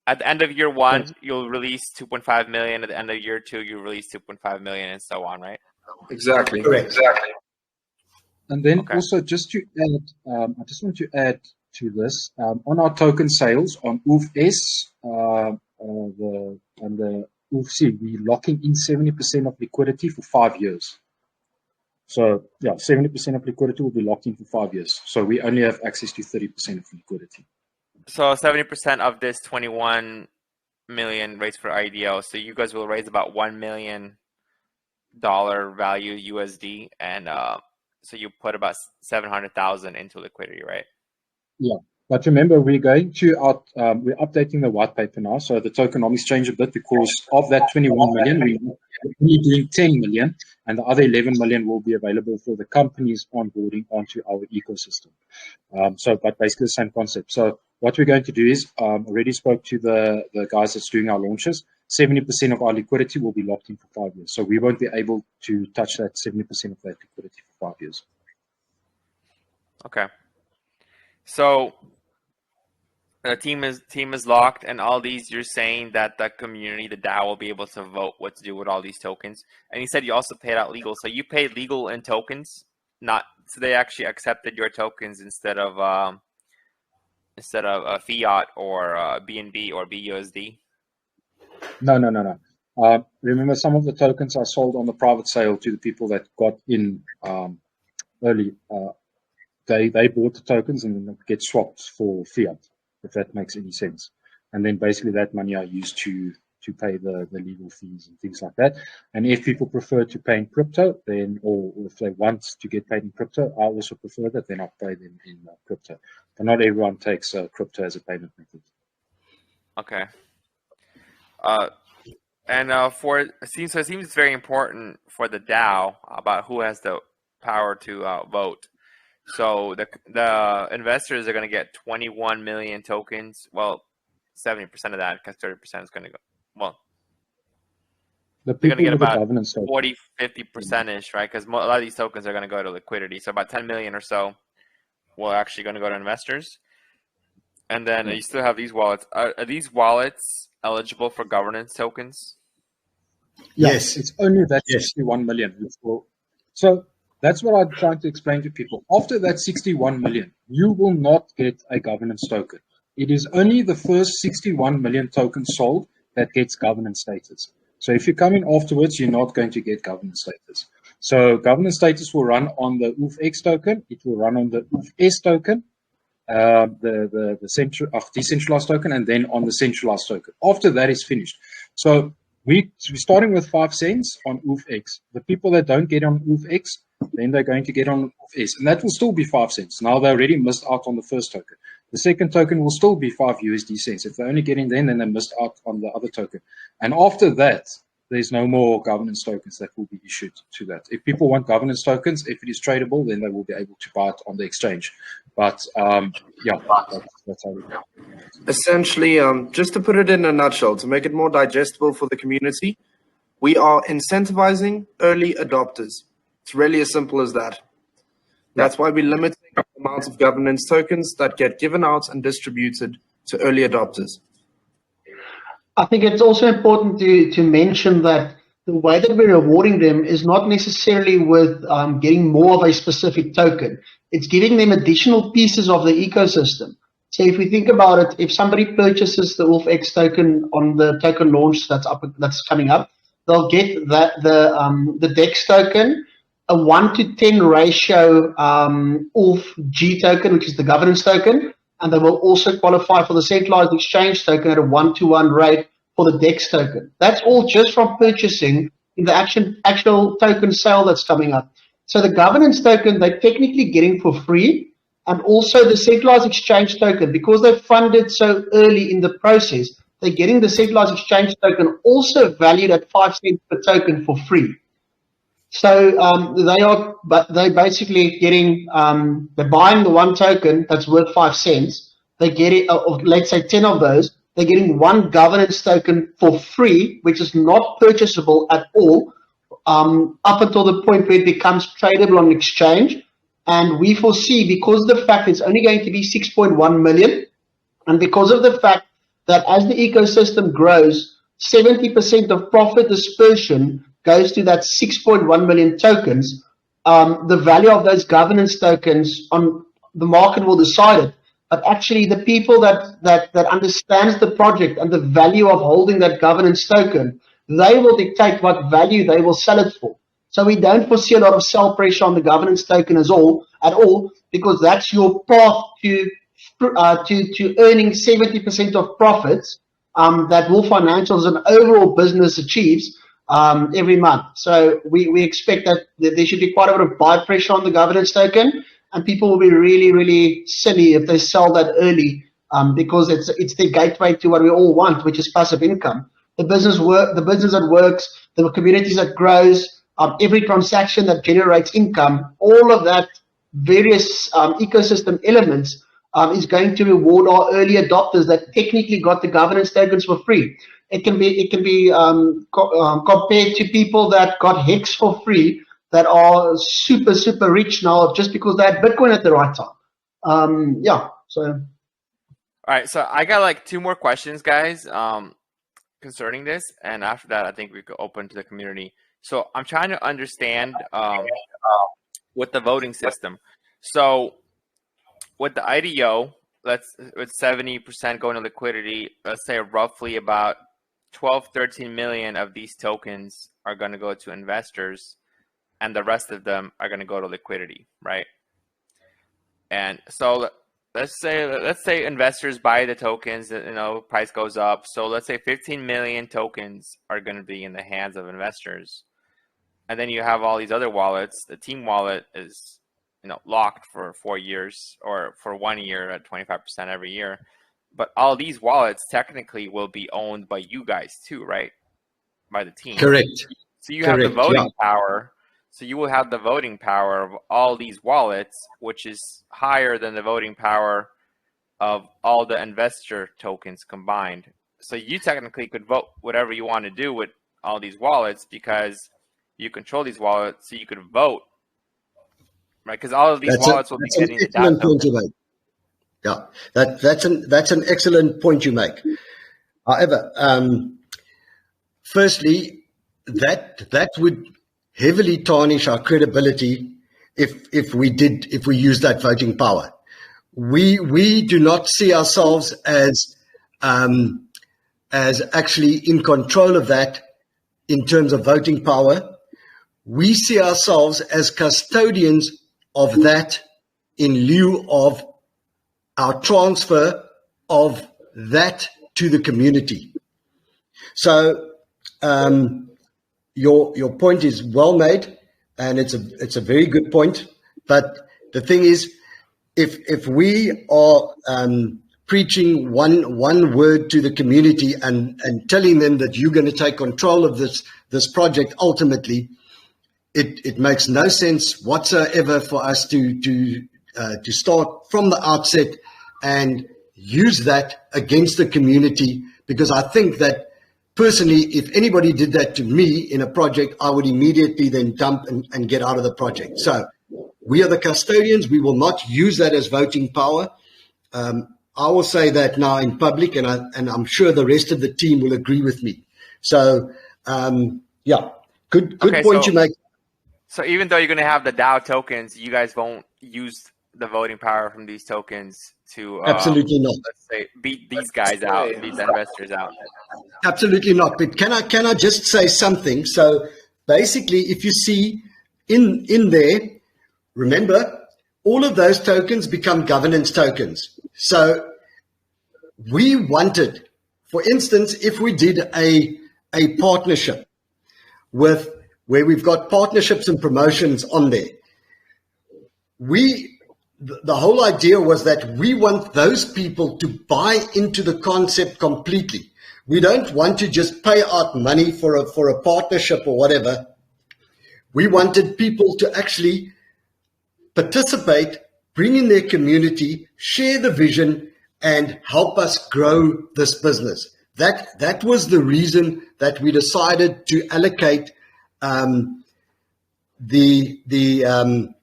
at the end of year one, you'll release 2.5 million. At the end of year two, you release 2.5 million, and so on, right? Exactly. Correct. Exactly. And then also just to add, I just want to add to this, on our token sales on OOF-S, and the OOF-C, we're locking in 70% of liquidity for 5 years. So yeah, 70% of liquidity will be locked in for 5 years. So we only have access to 30% of liquidity. So 70% of this 21 million raised for IDO. So you guys will raise about $1 million value USD, and so you put about 700,000 into liquidity, right? Yeah, but remember, we're going to we're updating the white paper now, so the tokenomics change a bit, because of that 21 million, we're only doing 10 million, and the other 11 million will be available for the companies onboarding onto our ecosystem. But basically the same concept. So what we're going to do is, already spoke to the guys that's doing our launches, 70% of our liquidity will be locked in for 5 years. So we won't be able to touch that 70% of that liquidity for 5 years. Okay. So the team is locked, and all these, you're saying that the community, the DAO, will be able to vote what to do with all these tokens. And you said you also paid out legal. So you paid legal in tokens, not so they actually accepted your tokens instead of a fiat or BNB or BUSD. No. Remember, some of the tokens are sold on the private sale to the people that got in early. They bought the tokens and then get swapped for fiat, if that makes any sense. And then basically that money are used to pay the legal fees and things like that. And if people prefer to pay in crypto, then, or if they want to get paid in crypto, I also prefer that, then I'll pay them in crypto. But not everyone takes crypto as a payment method. Okay. It seems it's very important for the DAO about who has the power to vote. So the investors are going to get 21 million tokens. Well, 70% of that, because 30% is going to go. Well, they're going to get about governance 40, 50%ish, right? Because a lot of these tokens are going to go to liquidity. So about 10 million or so will actually going to go to investors. And then you still have these wallets. Are these wallets eligible for governance tokens? Yes. It's only that 61 million. So that's what I'm trying to explain to people. After that 61 million, you will not get a governance token. It is only the first 61 million tokens sold that gets governance status. So if you come in afterwards, you're not going to get governance status. So governance status will run on the UFX token. It will run on the UFS token, the decentralized token, and then on the centralized token. After that is finished. So we're starting with 5 cents on UFX. The people that don't get on UFX, then they're going to get on UFS. And that will still be 5 cents. Now they already missed out on the first token. The second token will still be 5 USD cents. If they only get in then they missed out on the other token. And after that, there's no more governance tokens that will be issued to that. If people want governance tokens, if it is tradable, then they will be able to buy it on the exchange. But that's how we go. Essentially, just to put it in a nutshell, to make it more digestible for the community, we are incentivizing early adopters. It's really as simple as that. That's why we're limiting the amount of governance tokens that get given out and distributed to early adopters. I think it's also important to mention that the way that we're rewarding them is not necessarily with getting more of a specific token. It's giving them additional pieces of the ecosystem. So if we think about it, if somebody purchases the ULFX token on the token launch that's coming up, they'll get the DEX token, a 1-to-10 ratio ULF-G token, which is the governance token, and they will also qualify for the Centralized Exchange token at a 1-to-1 rate for the DEX token. That's all just from purchasing in the actual token sale that's coming up. So the governance token, they're technically getting for free, and also the Centralized Exchange token, because they funded so early in the process, they're getting the Centralized Exchange token also valued at 5 cents per token for free. So they're basically getting, they're buying the one token that's worth 5 cents. They get it, let's say 10 of those. They're getting one governance token for free, which is not purchasable at all, up until the point where it becomes tradable on exchange. And we foresee, because of the fact it's only going to be 6.1 million, and because of the fact that as the ecosystem grows, 70% of profit dispersion goes to that 6.1 million tokens, the value of those governance tokens on the market will decide it. But actually, the people that understands the project and the value of holding that governance token, they will dictate what value they will sell it for. So we don't foresee a lot of sell pressure on the governance token at all, because that's your path to earning 70% of profits that Wolf Financial as an overall business achieves every month. So we expect that there should be quite a bit of buy pressure on the governance token, and people will be really, really silly if they sell that early, because it's the gateway to what we all want, which is passive income. The business that works, the communities that grows, every transaction that generates income, all of that various ecosystem elements is going to reward our early adopters that technically got the governance tokens for free. It can be compared to people that got Hex for free that are super rich now just because they had Bitcoin at the right time. Yeah. So. All right. So I got like 2 more questions, guys, concerning this, and after that, I think we could open to the community. So I'm trying to understand with the voting system. So with the IDO, with 70% going to liquidity, let's say roughly about 13 million of these tokens are going to go to investors, and the rest of them are going to go to liquidity, right? And so let's say investors buy the tokens, price goes up. So let's say 15 million tokens are going to be in the hands of investors. And then you have all these other wallets. The team wallet is, locked for 4 years or for 1 year at 25% every year. But all these wallets technically will be owned by you guys too, right? By the team. Correct. So you have the voting power. So you will have the voting power of all these wallets, which is higher than the voting power of all the investor tokens combined. So you technically could vote whatever you want to do with all these wallets because you control these wallets, so you could vote, right? Because all of these wallets will be getting the DAO token. Yeah, that's an excellent point you make. However, firstly, that would heavily tarnish our credibility if we use that voting power. We do not see ourselves as actually in control of that in terms of voting power. We see ourselves as custodians of that in lieu of our transfer of that to the community. So your point is well made, and it's a very good point. But the thing is, if we are preaching one word to the community and telling them that you're going to take control of this project, ultimately, it makes no sense whatsoever for us to start from the outset and use that against the community, because I think that personally, if anybody did that to me in a project, I would immediately then dump and get out of the project. So we are the custodians. We will not use that as voting power. I will say that now in public, and I'm sure the rest of the team will agree with me. So, yeah, good point you make. So even though you're going to have the DAO tokens, you guys won't use the voting power from these tokens to absolutely not. Let's say beat these guys out, these investors out. Absolutely not. But can I just say something? So basically, if you see in there, remember, all of those tokens become governance tokens. So we wanted, for instance, if we did a partnership with where we've got partnerships and promotions on there, the whole idea was that we want those people to buy into the concept completely. We don't want to just pay out money for a partnership or whatever. We wanted people to actually participate, bring in their community, share the vision, and help us grow this business. That was the reason that we decided to allocate the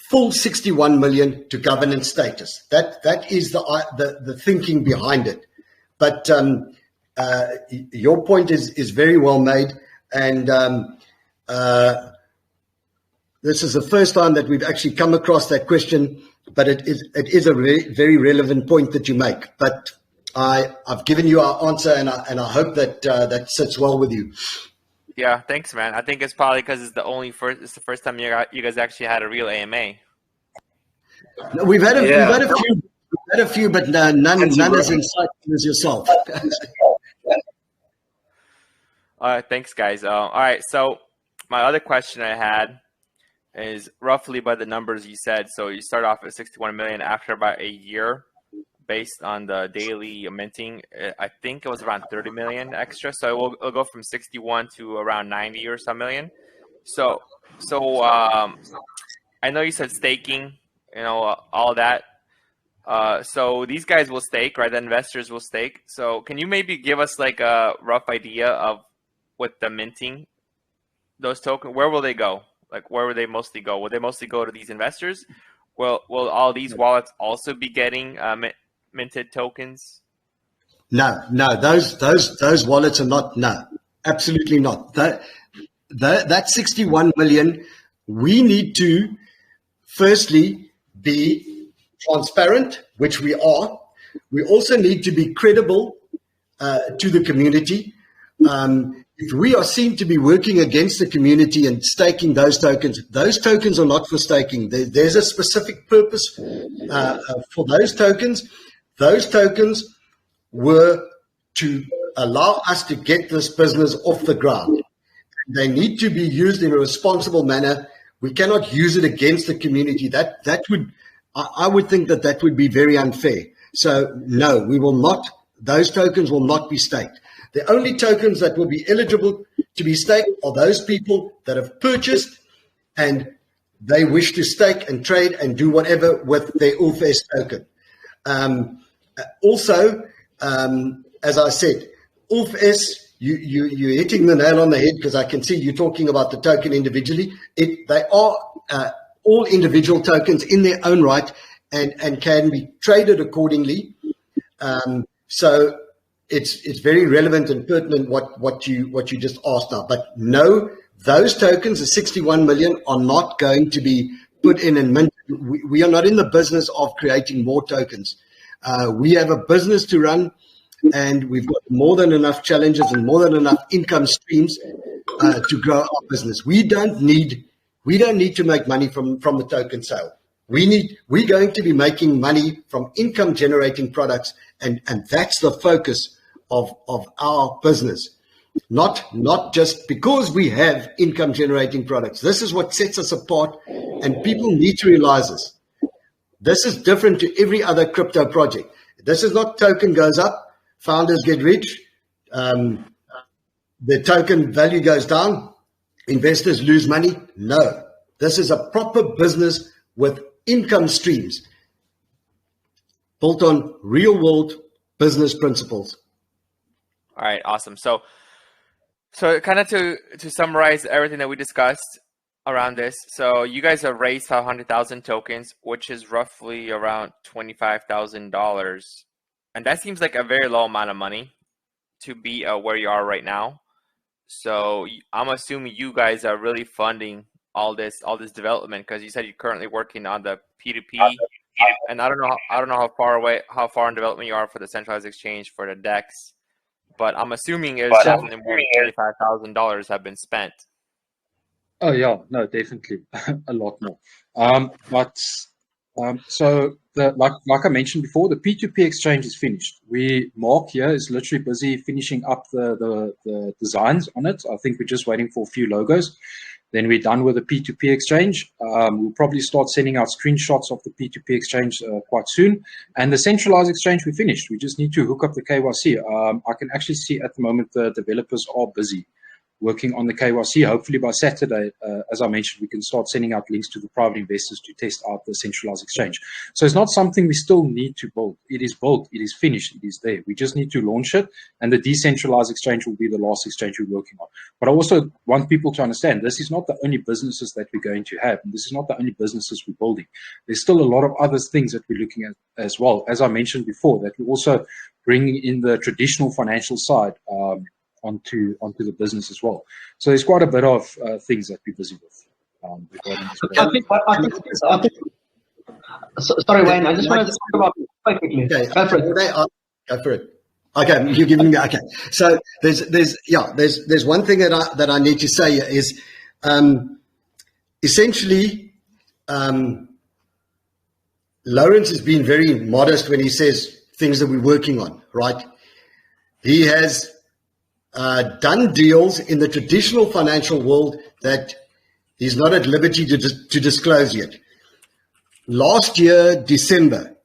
full 61 million to governance status. That is the thinking behind it. But your point is very well made, and this is the first time that we've actually come across that question. But it is a very relevant point that you make. But I've given you our answer, and I hope that sits well with you. Yeah, thanks, man. I think it's probably because it's the first time you guys actually had a real AMA. No, we've had a few, but none as insightful as yourself. All right, thanks, guys. All right, so my other question I had is roughly by the numbers you said. So you start off at 61 million after about a year, based on the daily minting. I think it was around 30 million extra. So it'll go from 61 to around 90 or some million. So I know you said staking, all that. So these guys will stake, right? The investors will stake. So can you maybe give us like a rough idea of what the minting those tokens? Where will they go? Like where will they mostly go? Will they mostly go to these investors? Will all these wallets also be getting minted tokens? No, those wallets are not. No, absolutely not. That 61 million, we need to firstly be transparent, which we are. We also need to be credible to the community. If we are seen to be working against the community and staking those tokens are not for staking. There's a specific purpose for those tokens. Those tokens were to allow us to get this business off the ground. They need to be used in a responsible manner. We cannot use it against the community. I would think that would be very unfair. So no, we will not. Those tokens will not be staked. The only tokens that will be eligible to be staked are those people that have purchased and they wish to stake and trade and do whatever with their ULFS token. Also, as I said, ULFS, you're hitting the nail on the head because I can see you talking about the token individually. They are all individual tokens in their own right and can be traded accordingly. So it's very relevant and pertinent what you just asked now. But no, those tokens, the 61 million, are not going to be put in and minted. We are not in the business of creating more tokens. We have a business to run, and we've got more than enough challenges and more than enough income streams to grow our business. We don't need to make money from the token sale. We're going to be making money from income generating products, and that's the focus of our business. Not just because we have income generating products. This is what sets us apart, and people need to realize this. This is different to every other crypto project. This is not token goes up, founders get rich, the token value goes down, investors lose money. No, this is a proper business with income streams built on real world business principles. All right, awesome. So kind of to summarize everything that we discussed around this. So you guys have raised 500,000 tokens, which is roughly around $25,000. And that seems like a very low amount of money to be where you are right now. So I'm assuming you guys are really funding all this development, because you said you're currently working on the P2P, and I don't know how far in development you are for the centralized exchange for the DEX, but I'm assuming it's definitely more than $25,000 have been spent. Oh yeah, no, definitely a lot more. So like I mentioned before, the P2P exchange is finished. Mark here is literally busy finishing up the designs on it. I think we're just waiting for a few logos. Then we're done with the P2P exchange. We'll probably start sending out screenshots of the P2P exchange quite soon. And the centralized exchange, we finished. We just need to hook up the KYC. I can actually see at the moment the developers are busy working on the KYC. Hopefully by Saturday, as I mentioned, we can start sending out links to the private investors to test out the centralized exchange. So it's not something we still need to build. It is built, it is finished, it is there. We just need to launch it, and the decentralized exchange will be the last exchange we're working on. But I also want people to understand this is not the only businesses that we're going to have. And this is not the only businesses we're building. There's still a lot of other things that we're looking at as well. As I mentioned before, that we're also bringing in the traditional financial side onto the business as well. So there's quite a bit of things that we're busy with. Regarding this sorry, Wayne, I just wanted to talk about quite quickly. Okay, go for it. Okay, you're giving me okay. So there's one thing that I need to say is essentially Lawrence has been very modest when he says things that we're working on, right? He has done deals in the traditional financial world that he's not at liberty to disclose yet. Last year, December,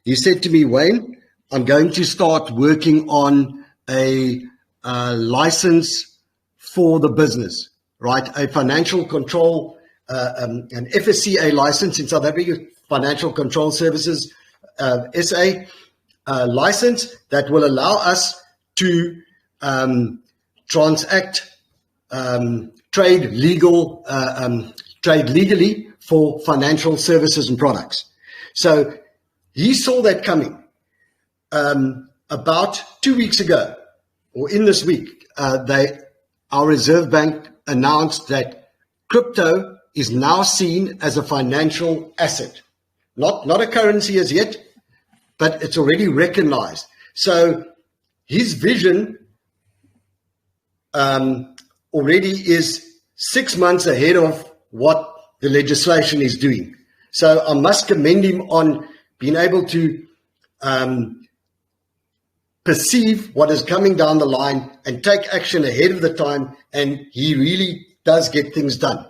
he said to me, Wayne, I'm going to start working on a license for the business, right? A financial control, an FSCA license in South Africa, Financial Control Services SA license that will allow us to transact trade legally for financial services and products. So he saw that coming. About 2 weeks ago, or in this week, our Reserve Bank announced that crypto is now seen as a financial asset. Not a currency as yet, but it's already recognized. So his vision already is 6 months ahead of what the legislation is doing. So I must commend him on being able to perceive what is coming down the line and take action ahead of the time, and he really does get things done.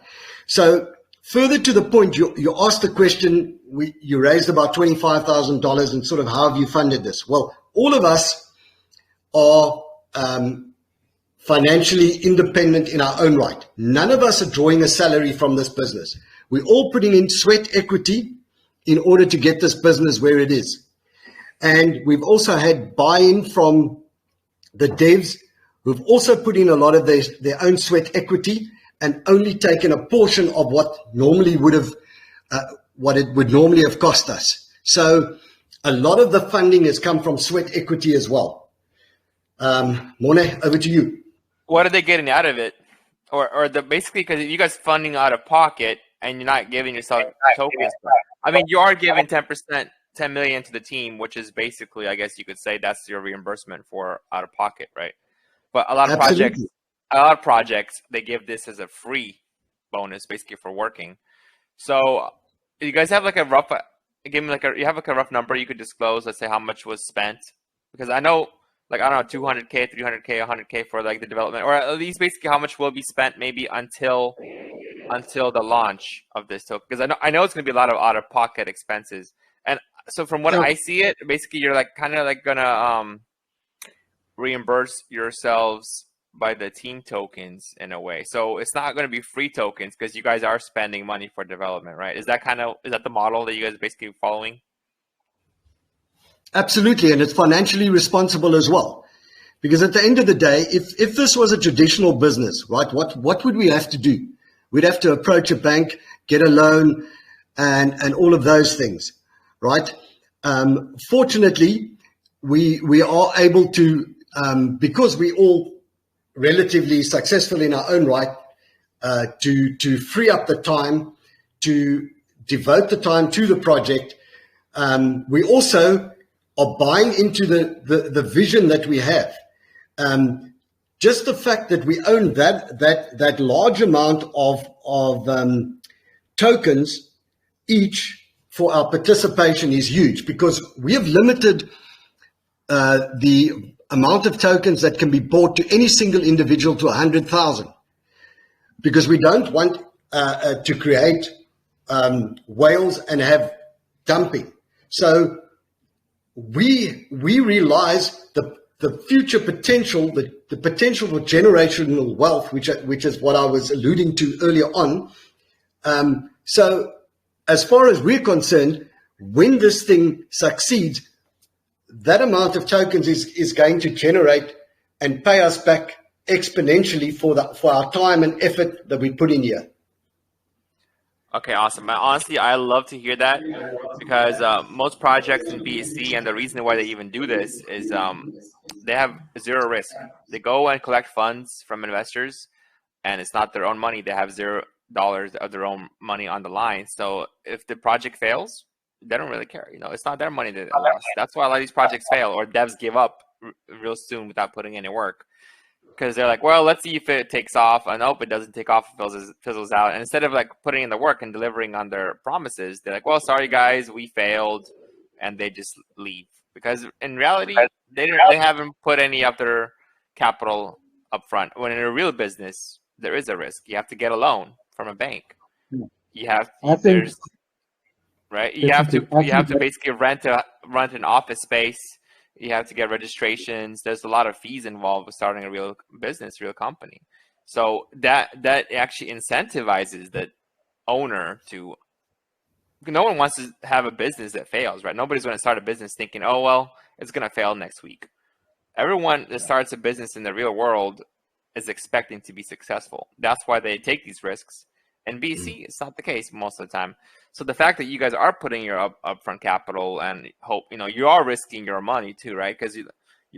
So further to the point, you asked the question, you raised about $25,000 and sort of how have you funded this? Well, all of us are financially independent in our own right. None of us are drawing a salary from this business. We're all putting in sweat equity in order to get this business where it is. And we've also had buy-in from the devs who've also put in a lot of their own sweat equity and only taken a portion of what normally would have, what it would normally have cost us. So a lot of the funding has come from sweat equity as well. Morne, over to you. What are they getting out of it? Or basically, because you guys funding out of pocket and you're not giving yourself tokens. I mean, you are giving 10%. 10 million to the team, which is basically, I guess you could say that's your reimbursement for out of pocket, right? But a lot of projects, they give this as a free bonus, basically for working. So you guys have like a rough, give me like you have like a rough number you could disclose. Let's say how much was spent, because I know, like I don't know, 200K, 300K, 100K for like the development, or at least basically how much will be spent maybe until the launch of this token, because I know it's going to be a lot of out of pocket expenses. And so from what I see it, basically you're like kind of like gonna reimburse yourselves by the team tokens in a way. So it's not going to be free tokens because you guys are spending money for development, right? Is that the model that you guys are basically following? Absolutely, and it's financially responsible as well. Because at the end of the day, if this was a traditional business, right, what would we have to do? We'd have to approach a bank, get a loan, and all of those things. Right. Fortunately, we are able to, because we all relatively successful in our own right, to free up the time, to devote the time to the project. We also are buying into the vision that we have. Just the fact that we own that large amount of tokens each for our participation is huge, because we have limited the amount of tokens that can be bought to any single individual to 100,000, because we don't want to create whales and have dumping. So we realize the future potential, the potential for generational wealth, which is what I was alluding to earlier on. So as far as we're concerned, when this thing succeeds, that amount of tokens is going to generate and pay us back exponentially for our time and effort that we put in here. Okay, awesome. Honestly, I love to hear that, because most projects in BSC, and the reason why they even do this is they have zero risk. They go and collect funds from investors, and it's not their own money. They have $0 of their own money on the line. So if the project fails, they don't really care. It's not their money that lost. That's why a lot of these projects fail, or devs give up real soon without putting any work, because they're like, well, let's see if it takes off. And nope, it doesn't take off, it fizzles out. And instead of like putting in the work and delivering on their promises, they're like, well, sorry guys, we failed, and they just leave. Because in reality, they haven't put any of their capital up front. When in a real business, there is a risk. You have to get a loan from a bank. You have You have to basically rent an office space. You have to get registrations. There's a lot of fees involved with starting a real business, real company. So that actually incentivizes the owner to no one wants to have a business that fails, right? Nobody's going to start a business thinking, oh, well, it's going to fail next week. Everyone that starts a business in the real world is expecting to be successful. That's why they take these risks. And BC, it's not the case most of the time. So the fact that you guys are putting your upfront capital and hope, you are risking your money too, right? Because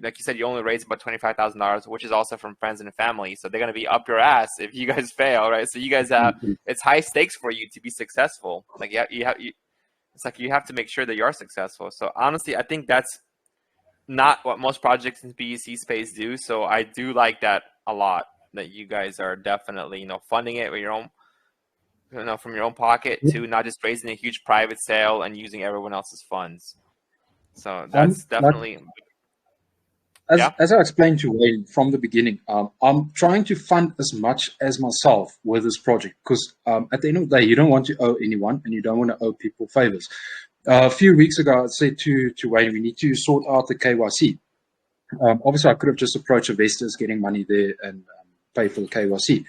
like you said, you only raised about $25,000, which is also from friends and family. So they're going to be up your ass if you guys fail, right? So you guys have, it's high stakes for you to be successful. Like it's like you have to make sure that you are successful. So honestly, I think that's not what most projects in the BEC space do. So I do like that a lot, that you guys are definitely, funding it with your own, from your own pocket to not just raising a huge private sale and using everyone else's funds. So that's definitely... As I explained to Wayne from the beginning, I'm trying to fund as much as myself with this project because at the end of the day, you don't want to owe anyone and you don't want to owe people favors. A few weeks ago, I said to Wayne, we need to sort out the KYC. Obviously, I could have just approached investors, getting money there and pay for the KYC.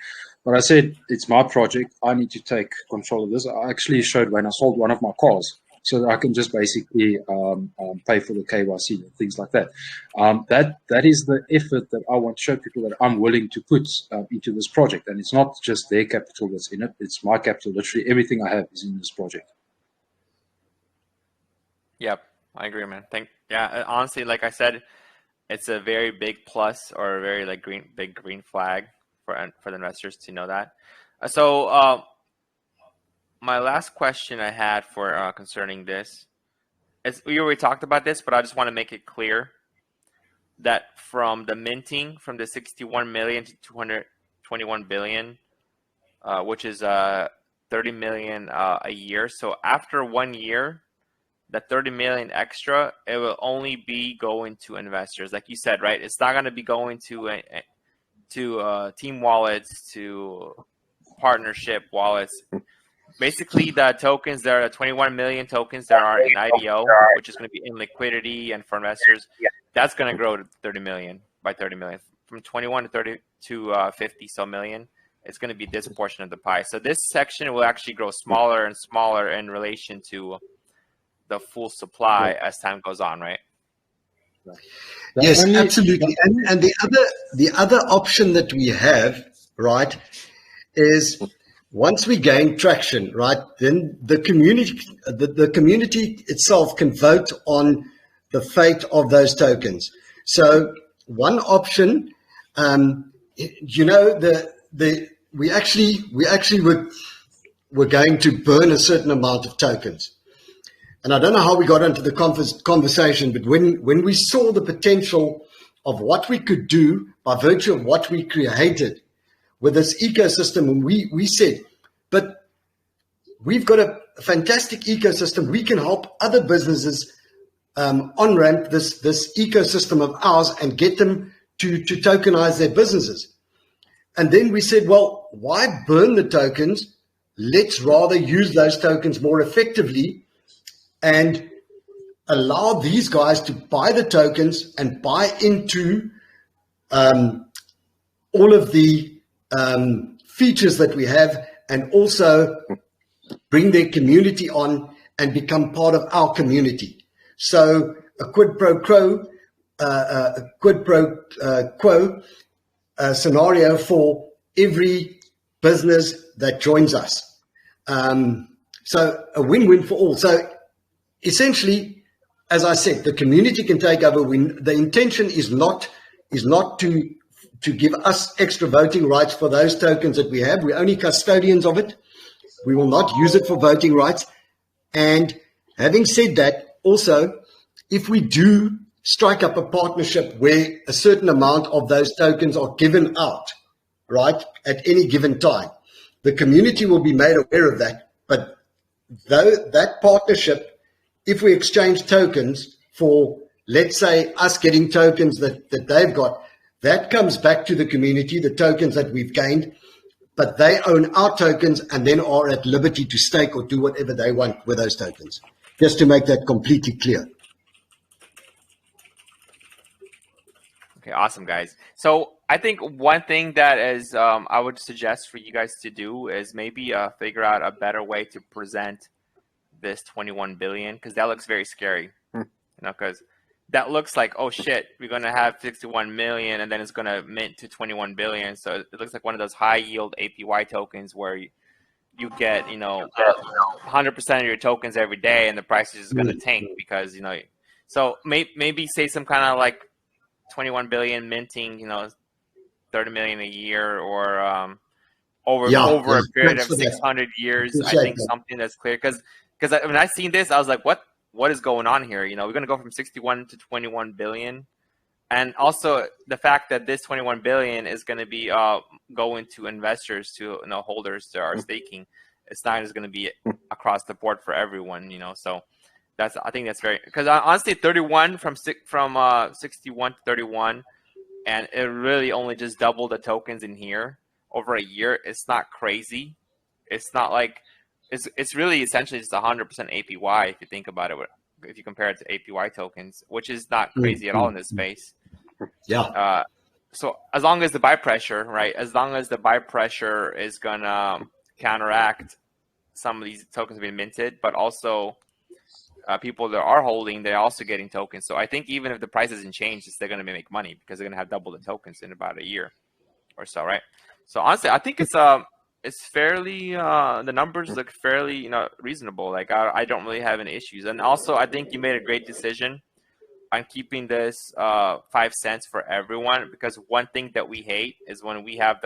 But I said, it's my project. I need to take control of this. I actually showed Wayne I sold one of my cars, so that I can just basically pay for the KYC and things like that. That is the effort that I want to show people that I'm willing to put into this project. And it's not just their capital that's in it. It's my capital. Literally everything I have is in this project. Yep, I agree, man. Honestly, like I said, it's a very big plus or a very big green flag for the investors to know that. So my last question I had for concerning this is, we already talked about this, but I just want to make it clear that from the minting, from the 61 million to 221 billion, which is 30 million a year. So after 1 year, that 30 million extra, it will only be going to investors, like you said, right? It's not going to be going to team wallets, to partnership wallets. Basically, the tokens, there are 21 million tokens that are in IDO, which is going to be in liquidity and for investors. That's going to grow to 30 million by 30 million, from 21 to 30 to 50 so million. It's going to be this portion of the pie. So this section will actually grow smaller and smaller in relation to the full supply as time goes on, right? Yes, absolutely. And the other option that we have, right, is once we gain traction, right, then the community itself can vote on the fate of those tokens. So one option, we actually were going to burn a certain amount of tokens. And I don't know how we got into the conversation, but when we saw the potential of what we could do by virtue of what we created with this ecosystem, we said, but we've got a fantastic ecosystem. We can help other businesses on-ramp this ecosystem of ours and get them to tokenize their businesses. And then we said, well, why burn the tokens? Let's rather use those tokens more effectively and allow these guys to buy the tokens and buy into all of the features that we have, and also bring their community on and become part of our community. So a quid pro quo scenario for every business that joins us. So a win-win for all. So essentially, as I said, the community can take over. The intention is not to give us extra voting rights for those tokens that we have. We're only custodians of it. We will not use it for voting rights. And having said that, also, if we do strike up a partnership where a certain amount of those tokens are given out, right, at any given time, the community will be made aware of that. But though that partnership, if we exchange tokens for, let's say, us getting tokens that they've got, that comes back to the community, the tokens that we've gained, but they own our tokens and then are at liberty to stake or do whatever they want with those tokens. Just to make that completely clear. Okay, awesome, guys. So I think one thing that is I would suggest for you guys to do is maybe figure out a better way to present this 21 billion, because that looks very scary. You know, because that looks like, oh shit, we're gonna have 61 million, and then it's gonna mint to 21 billion. So it looks like one of those high yield APY tokens where you get 100% of your tokens every day, and the price is just gonna tank because So maybe say some kind of like 21 billion minting, 30 million a year, or over a period of 600 years. I think something that's clear, because when I seen this, I was like, what is going on here? We're going to go from 61 to 21 billion. And also the fact that this 21 billion is going to be going to investors, to holders that are staking. It's not just going to be across the board for everyone, so I think that's very, because honestly 31 from 61 to 31, and it really only just doubled the tokens in here over a year. It's not crazy. It's not like it's really essentially just 100% APY if you think about it. If you compare it to APY tokens, which is not crazy at all in this space. Yeah. So as long as the buy pressure, right? As long as the buy pressure is gonna counteract some of these tokens being minted, but also people that are holding, they're also getting tokens. So I think even if the price doesn't change, they're gonna make money because they're gonna have double the tokens in about a year or so, right? So honestly, I think it's fairly the numbers look fairly reasonable. Like I don't really have any issues. And also I think you made a great decision on keeping this 5 cents for everyone, because one thing that we hate is when we have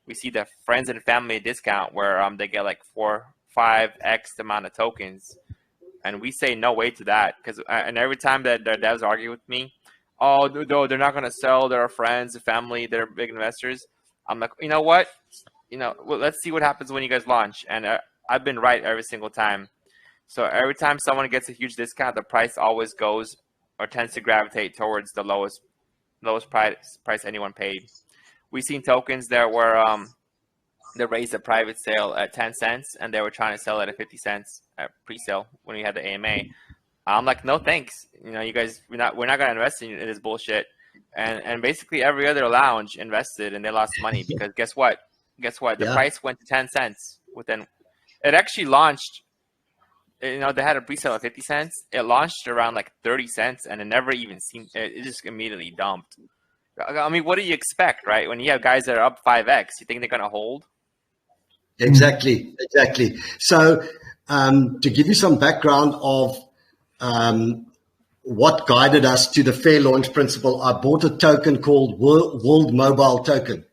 we see the friends and family discount where they get like 4-5x the amount of tokens, and we say no way to that, because and every time that their devs argue with me, oh no, they're not gonna sell, they're friends, family, they're big investors. I'm like, you know what? Well, let's see what happens when you guys launch. And I've been right every single time. So every time someone gets a huge discount, the price always goes or tends to gravitate towards the lowest price anyone paid. We've seen tokens there where they raised a private sale at 10 cents and they were trying to sell it at 50 cents at pre-sale when we had the AMA. I'm like, no thanks. You guys, we're not gonna invest in this bullshit. And basically every other lounge invested and they lost money because guess what? The price went to 10 cents within. It actually launched. They had a pre-sale at 50 cents. It launched around like 30 cents, and it never even seemed. It just immediately dumped. I mean, what do you expect, right? When you have guys that are up 5x, you think they're gonna hold? Exactly. So, to give you some background of what guided us to the fair launch principle, I bought a token called World Mobile Token.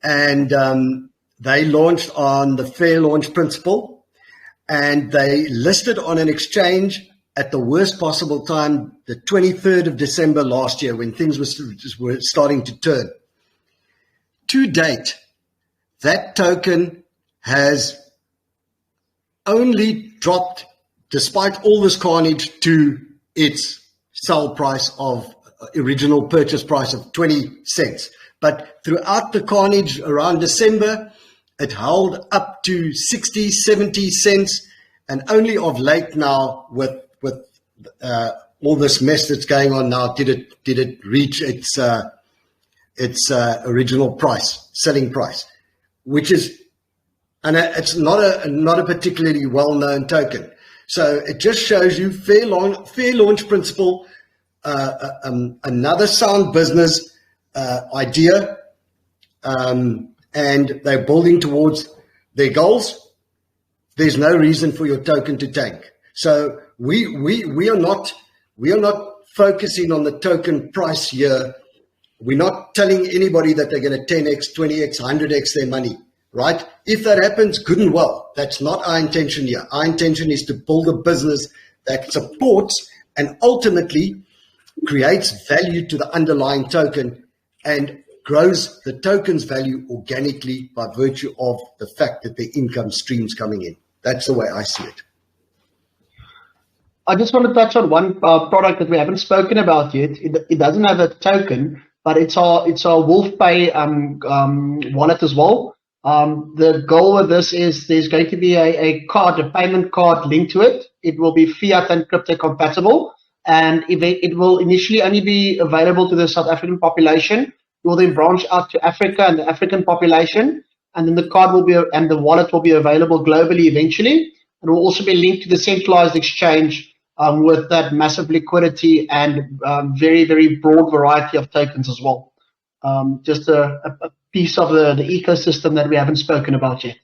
And they launched on the fair launch principle, and they listed on an exchange at the worst possible time, the 23rd of December last year, when things were starting to turn. To date, that token has only dropped, despite all this carnage, to its sell price of original purchase price of 20 cents. But throughout the carnage around December, it held up to 60, 70 cents. And only of late now, with all this mess that's going on now, did it reach its original price, selling price, which is, and it's not a particularly well-known token. So it just shows you fair launch principle, another sound business idea, and they're building towards their goals. There's no reason for your token to tank. So we are not focusing on the token price here. We're not telling anybody that they're going to 10x, 20x, 100x their money, right? If that happens, good and well. That's not our intention here. Our intention is to build a business that supports and ultimately creates value to the underlying token and grows the token's value organically by virtue of the fact that the income stream's coming in. That's the way I see it. I just want to touch on one product that we haven't spoken about yet. It doesn't have a token, but it's our WolfPay wallet as well. The goal with this is there's going to be a payment card linked to it. It will be fiat and crypto compatible, and it will initially only be available to the South African population. It will then branch out to Africa and the African population, and then the card will be and the wallet will be available globally eventually. It will also be linked to the centralized exchange with that massive liquidity and very, very broad variety of tokens as well. Just a piece of the ecosystem that we haven't spoken about yet.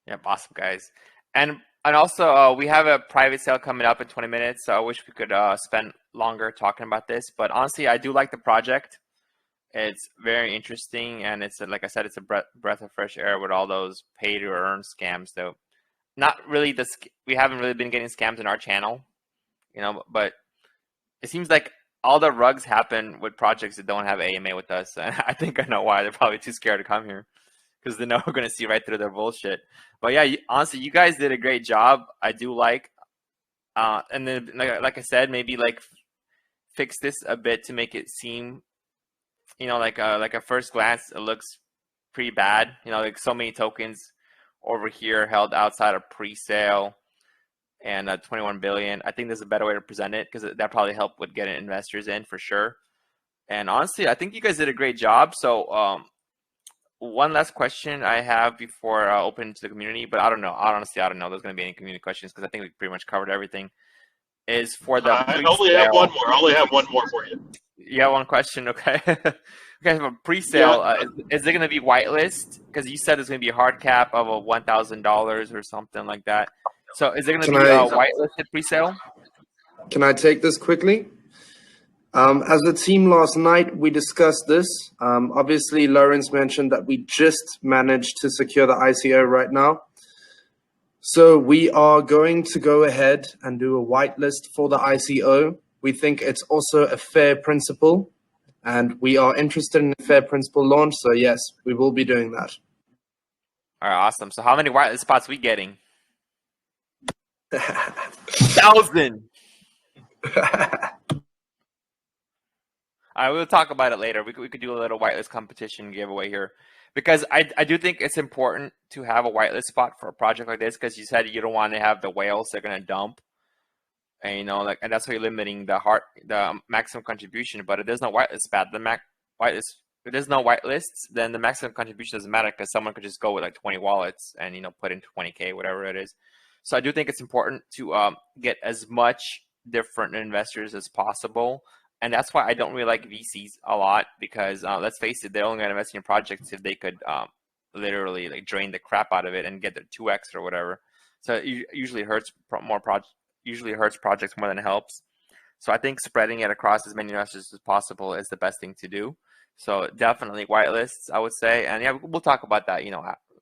Yep, awesome, guys. And also, we have a private sale coming up in 20 minutes, so I wish we could spend longer talking about this. But honestly, I do like the project. It's very interesting, and it's like I said, it's a breath of fresh air with all those pay-to-earn scams. Though, not really we haven't really been getting scams in our channel, but it seems like all the rugs happen with projects that don't have AMA with us. And I think I know why. They're probably too scared to come here because they know we're going to see right through their bullshit. But yeah, honestly, you guys did a great job. I do like, and then like I said, maybe like fix this a bit to make it seem, like a first glance, it looks pretty bad. Like so many tokens over here held outside of pre-sale and 21 billion. I think there's a better way to present it because that probably helped with getting investors in for sure. And honestly, I think you guys did a great job. So one last question I have before opening to the community, but I don't know. Honestly, I don't know there's going to be any community questions because I think we pretty much covered everything. Is for the I only have one more. I only have one more for you. Yeah, one question. Okay. Okay, for pre-sale, is it going to be whitelist? Because you said there's going to be a hard cap of $1,000 or something like that. So is it going to be a whitelisted pre-sale? Can I take this quickly? As a team last night, we discussed this. Obviously, Lawrence mentioned that we just managed to secure the ICO right now. So we are going to go ahead and do a whitelist for the ICO. We think it's also a fair principle, and we are interested in a fair principle launch. So yes, we will be doing that. All right, awesome. So how many whitelist spots we getting? 1,000. We'll talk about it later. We could do a little whitelist competition giveaway here. Because I do think it's important to have a whitelist spot for a project like this, because you said you don't want to have the whales they're gonna dump, and and that's why you're limiting the maximum contribution. But if there's no whitelist spot, if there's no whitelists, then the maximum contribution doesn't matter because someone could just go with like 20 wallets and put in 20K, whatever it is. So I do think it's important to get as much different investors as possible. And that's why I don't really like VCs a lot because let's face it, they're only going to invest in your projects if they could literally like drain the crap out of it and get their 2x or whatever. So it usually hurts projects more than it helps. So I think spreading it across as many investors as possible is the best thing to do. So definitely whitelists, I would say. And yeah, we'll talk about that,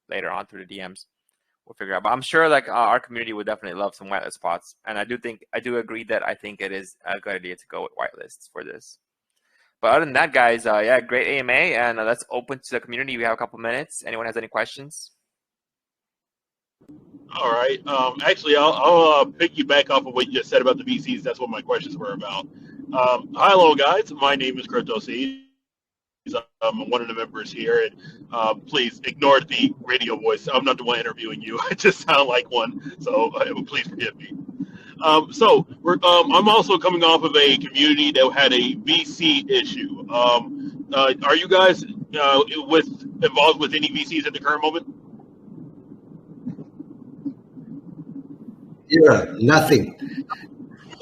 later on through the DMs. We'll figure out. But I'm sure like our community would definitely love some whitelist spots. And I do agree that I think it is a good idea to go with whitelists for this. But other than that, guys, yeah, great AMA. And let's open to the community. We have a couple minutes. Anyone has any questions? All right. Actually, I'll piggyback off of what you just said about the VCs. That's what my questions were about. Hello, guys. My name is CryptoC. I'm one of the members here, and please ignore the radio voice. I'm not the one interviewing you. I just sound like one, so please forgive me. So I'm also coming off of a community that had a VC issue. Are you guys involved with any VCs at the current moment? Yeah, nothing.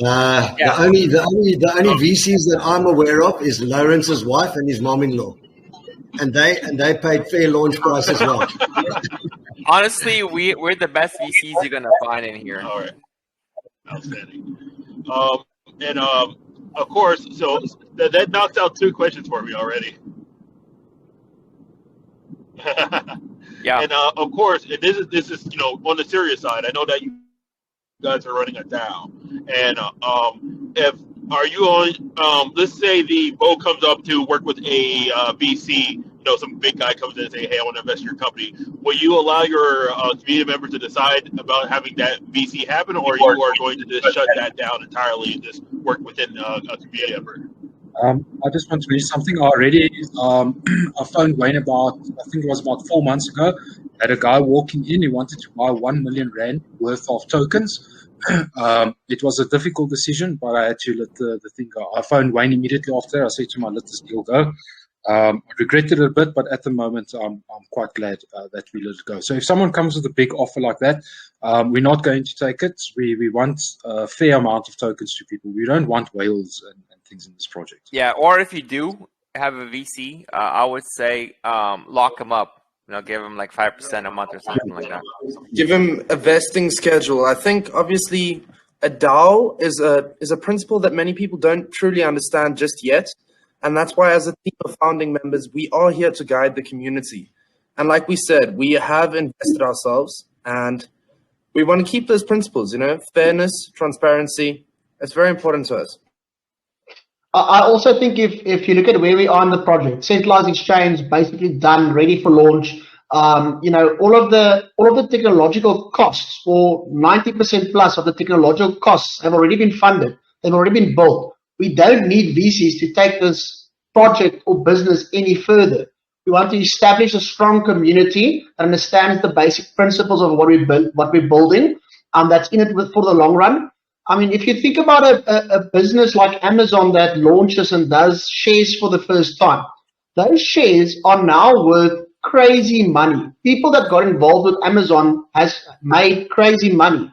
The only VCs that I'm aware of is Lawrence's wife and his mom-in-law, and they paid fair launch price as well. Honestly, we're the best VCs you're gonna find in here. All right, outstanding. And of course, so that knocks out two questions for me already. Yeah. And of course, and this is on the serious side. I know that you guys are running a DAO, and are you on? Let's say the boat comes up to work with a VC. Some big guy comes in and say, "Hey, I want to invest in your company." Will you allow your community members to decide about having that VC happen, or you are going to just shut that down entirely and just work within a community effort? I just want to mention something already. I phoned Wayne I think it was about 4 months ago. Had a guy walking in. He wanted to buy 1 million rand worth of tokens. It was a difficult decision, but I had to let the thing go. I phoned Wayne immediately after. I said to him, "Let this deal go." I regretted it a bit, but at the moment, I'm quite glad that we let it go. So if someone comes with a big offer like that, we're not going to take it. We want a fair amount of tokens to people. We don't want whales and things in this project. Yeah, or if you do have a VC, I would say lock them up. Give them like 5% a month or something like that. Give them a vesting schedule. I think obviously a DAO is a principle that many people don't truly understand just yet. And that's why as a team of founding members, we are here to guide the community. And like we said, we have invested ourselves and we want to keep those principles, fairness, transparency. It's very important to us. I also think if you look at where we are in the project, Centralized Exchange basically done, ready for launch. All of the technological costs, or 90% plus of the technological costs, have already been funded. They've already been built. We don't need VCs to take this project or business any further. We want to establish a strong community that understands the basic principles of what we're building, that's in it for the long run. I mean, if you think about a business like Amazon that launches and does shares for the first time, those shares are now worth crazy money. People that got involved with Amazon has made crazy money.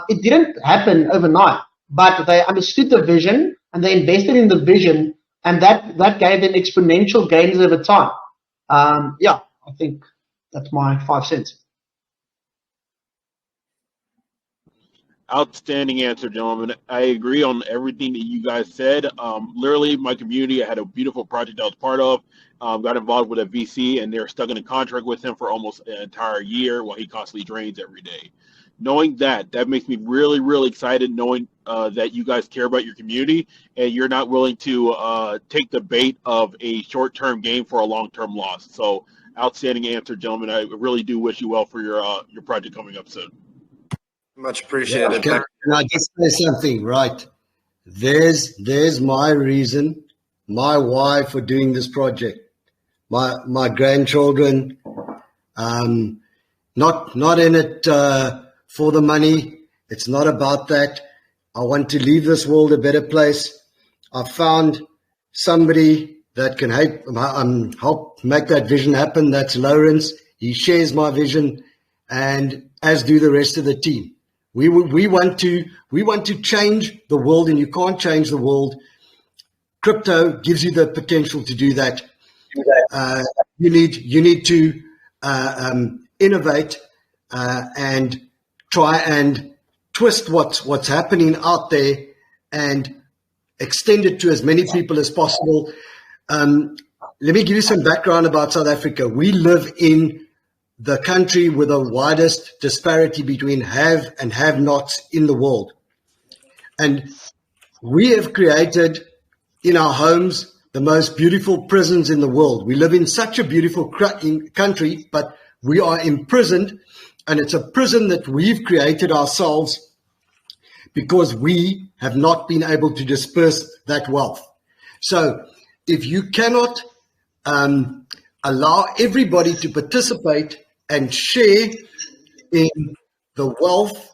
It didn't happen overnight, but they understood the vision and they invested in the vision, and that gave them exponential gains over time. I think that's my 5 cents. Outstanding answer, gentlemen. I agree on everything that you guys said. Literally, my community, I had a beautiful project I was part of, got involved with a VC, and they're stuck in a contract with him for almost an entire year while he constantly drains every day. Knowing that makes me really, really excited, knowing that you guys care about your community and you're not willing to take the bait of a short-term gain for a long-term loss. So, outstanding answer, gentlemen. I really do wish you well for your project coming up soon. Much appreciated. Can I just say something? Right. There's my reason, my why for doing this project. My grandchildren, not in it for the money. It's not about that. I want to leave this world a better place. I found somebody that can help make that vision happen. That's Lawrence. He shares my vision, and as do the rest of the team. We want to change the world, and you can't change the world. Crypto gives you the potential to do that. You need to innovate and try and twist what's happening out there and extend it to as many people as possible. Let me give you some background about South Africa. We live in the country with the widest disparity between have and have-nots in the world. And we have created in our homes the most beautiful prisons in the world. We live in such a beautiful country, but we are imprisoned, and it's a prison that we've created ourselves because we have not been able to disperse that wealth. So if you cannot allow everybody to participate and share in the wealth,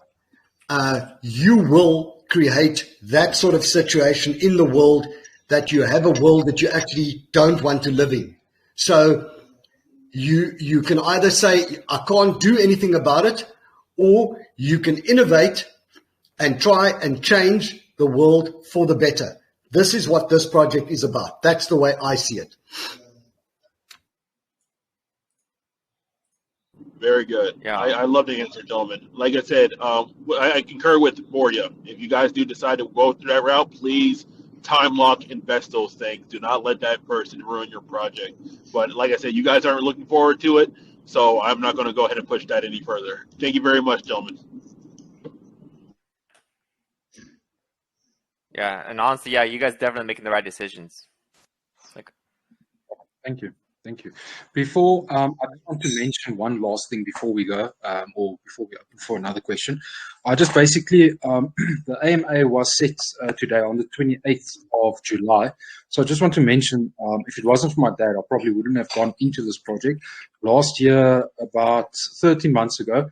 you will create that sort of situation in the world, that you have a world that you actually don't want to live in. So you can either say, I can't do anything about it, or you can innovate and try and change the world for the better. This is what this project is about. That's the way I see it. Very good. Yeah. I love the answer, gentlemen. Like I said, I concur with Moria. If you guys do decide to go through that route, please time lock, invest those things. Do not let that person ruin your project. But like I said, you guys aren't looking forward to it, so I'm not going to go ahead and push that any further. Thank you very much, gentlemen. Yeah, and honestly, yeah, you guys definitely making the right decisions. Thank you. Thank you. Before, I just want to mention one last thing before we go, or before we open for another question. I just basically, the AMA was set today on the 28th of July. So I just want to mention, if it wasn't for my dad, I probably wouldn't have gone into this project. Last year, about 13 months ago,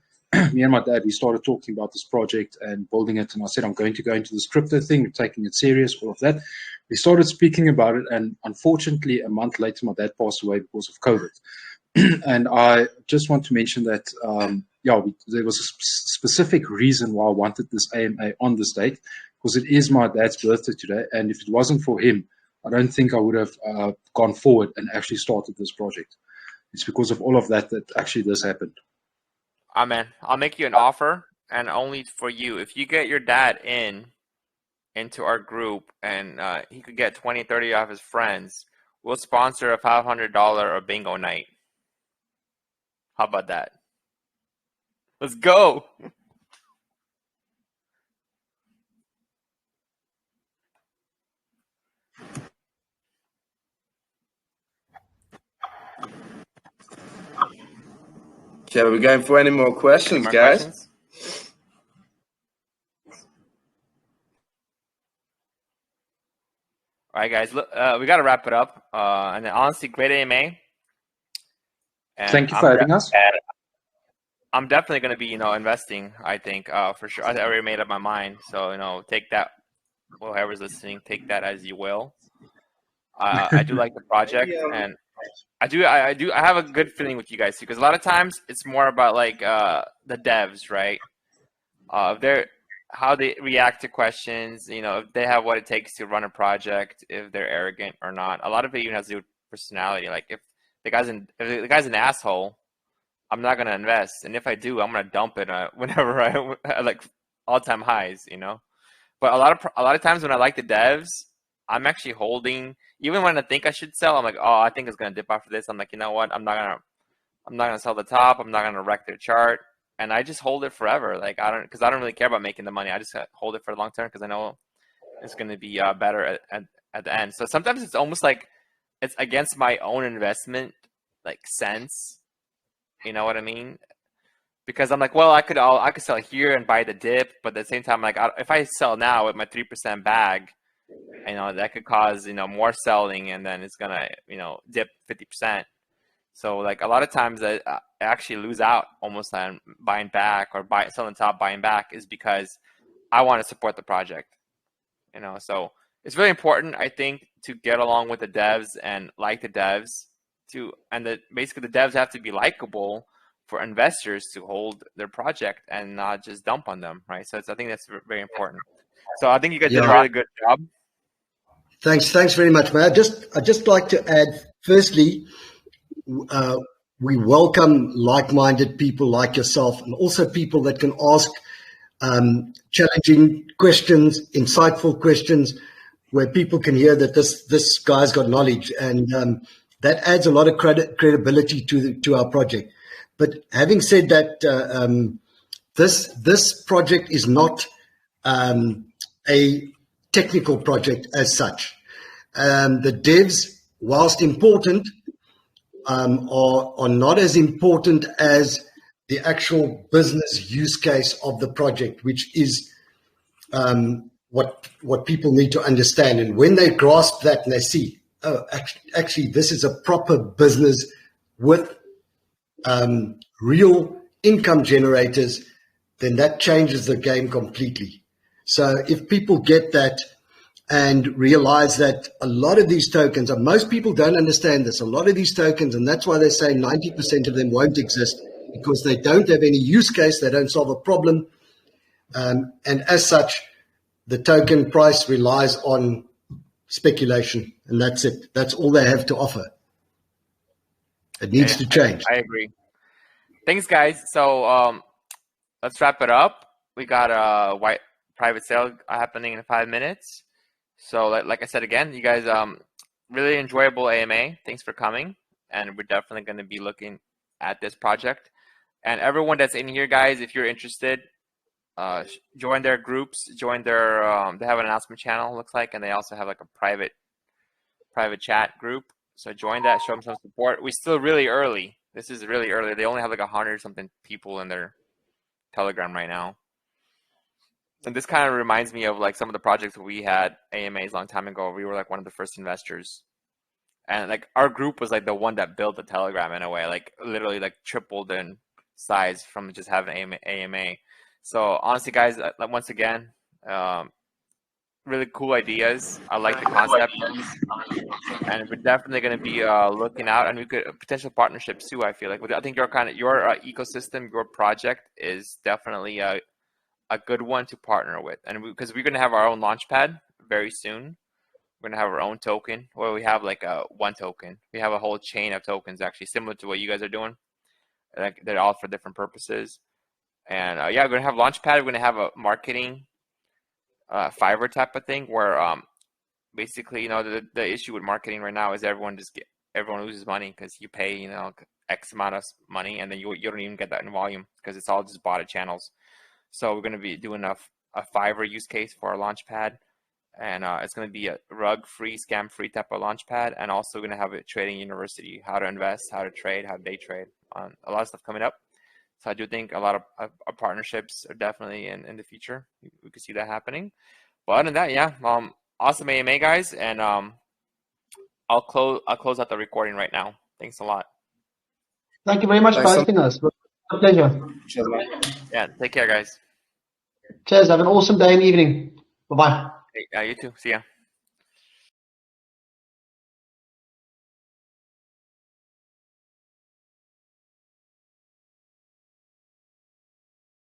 me and my dad, we started talking about this project and building it. And I said, I'm going to go into this crypto thing, we're taking it serious, all of that. We started speaking about it, and unfortunately, a month later, my dad passed away because of COVID. And I just want to mention that, there was a specific reason why I wanted this AMA on this date, because it is my dad's birthday today. And if it wasn't for him, I don't think I would have gone forward and actually started this project. It's because of all of that actually this happened. Amen. I'll make you an offer, and only for you. If you get your dad into our group, and he could get 20, 30 off his friends, we'll sponsor a $500 bingo night. How about that? Let's go. Okay, are we going for any more questions, Any more guys? questions? All right, guys. Look, we got to wrap it up. And then honestly, great AMA. And Thank you for having us. I'm definitely going to be, investing. I think for sure. I already made up my mind. So take that. Whoever's listening, take that as you will. I do like the project, and I have a good feeling with you guys too, because a lot of times it's more about like the devs, right? How they react to questions, if they have what it takes to run a project, if they're arrogant or not. A lot of it even has to do with personality. Like if the guy's an asshole, I'm not gonna invest, and if I do, I'm gonna dump it whenever I like all-time highs, But a lot of times when I like the devs, I'm actually holding. Even when I think I should sell, I'm like, oh, I think it's gonna dip after this. I'm like, you know what? I'm not gonna sell the top. I'm not gonna wreck their chart, and I just hold it forever. Like because I don't really care about making the money. I just hold it for the long term because I know it's gonna be better at the end. So sometimes it's almost like it's against my own investment like sense. You know what I mean? Because I'm like, well, I could sell here and buy the dip, but at the same time, like if I sell now with my 3% bag, that could cause more selling, and then it's gonna dip 50%. So like a lot of times I actually lose out almost on buying back or selling top, buying back is because I want to support the project. So it's really important, I think, to get along with the devs and like the devs basically the devs have to be likable for investors to hold their project and not just dump on them, right? So I think that's very important. So I think you guys did a really good job. Thanks very much, man. I just like to add, firstly, we welcome like-minded people like yourself, and also people that can ask challenging questions, insightful questions, where people can hear that this guy's got knowledge, and that adds a lot of credibility to our project. But having said that, this project is not a technical project as such. The devs, whilst important, are not as important as the actual business use case of the project, which is what people need to understand. And when they grasp that and they see, oh, actually this is a proper business with real income generators, then that changes the game completely. So if people get that and realize that a lot of these tokens, and most people don't understand this, a lot of these tokens, and that's why they say 90% of them won't exist, because they don't have any use case, they don't solve a problem. And as such, the token price relies on speculation, and that's it. That's all they have to offer. It needs to change. I agree. Thanks, guys. So let's wrap it up. We got a white private sale happening in 5 minutes. So like I said again, you guys, really enjoyable AMA. Thanks for coming, and we're definitely going to be looking at this project. And everyone that's in here, guys, if you're interested, join their groups, join their. They have an announcement channel, looks like, and they also have like a private chat group. So join that, show them some support. We're still really early. This is really early. They only have like 100-something people in their Telegram right now. And this kind of reminds me of like some of the projects we had AMAs a long time ago. We were like one of the first investors, and like our group was like the one that built the Telegram in a way, like literally like tripled in size from just having AMA. So honestly, guys, once again, really cool ideas. I like the concept, and we're definitely going to be looking out, and we could potential partnerships too. I feel like I think your ecosystem, your project is definitely a good one to partner with, and because we're going to have our own launchpad very soon. We're going to have our own token, where we have like one token. We have a whole chain of tokens, actually similar to what you guys are doing. Like they're all for different purposes. And yeah, we're going to have launchpad. We're going to have a marketing Fiverr type of thing, where basically, you know, the issue with marketing right now is everyone loses money because you pay, you know, X amount of money, and then you don't even get that in volume because it's all just botted channels. So we're going to be doing a Fiverr use case for our launchpad, and it's going to be a rug-free, scam-free type of launchpad, and also going to have a trading university, how to invest, how to trade, how to day trade, on a lot of stuff coming up. So I do think a lot of partnerships are definitely in the future. We could see that happening. But other than that, yeah, awesome AMA guys, and I'll close out the recording right now. Thanks a lot. Thank you very much for hosting us. A pleasure. Cheers, man. Yeah, take care, guys. Cheers. Have an awesome day and evening. Bye-bye. Hey, you too. See ya.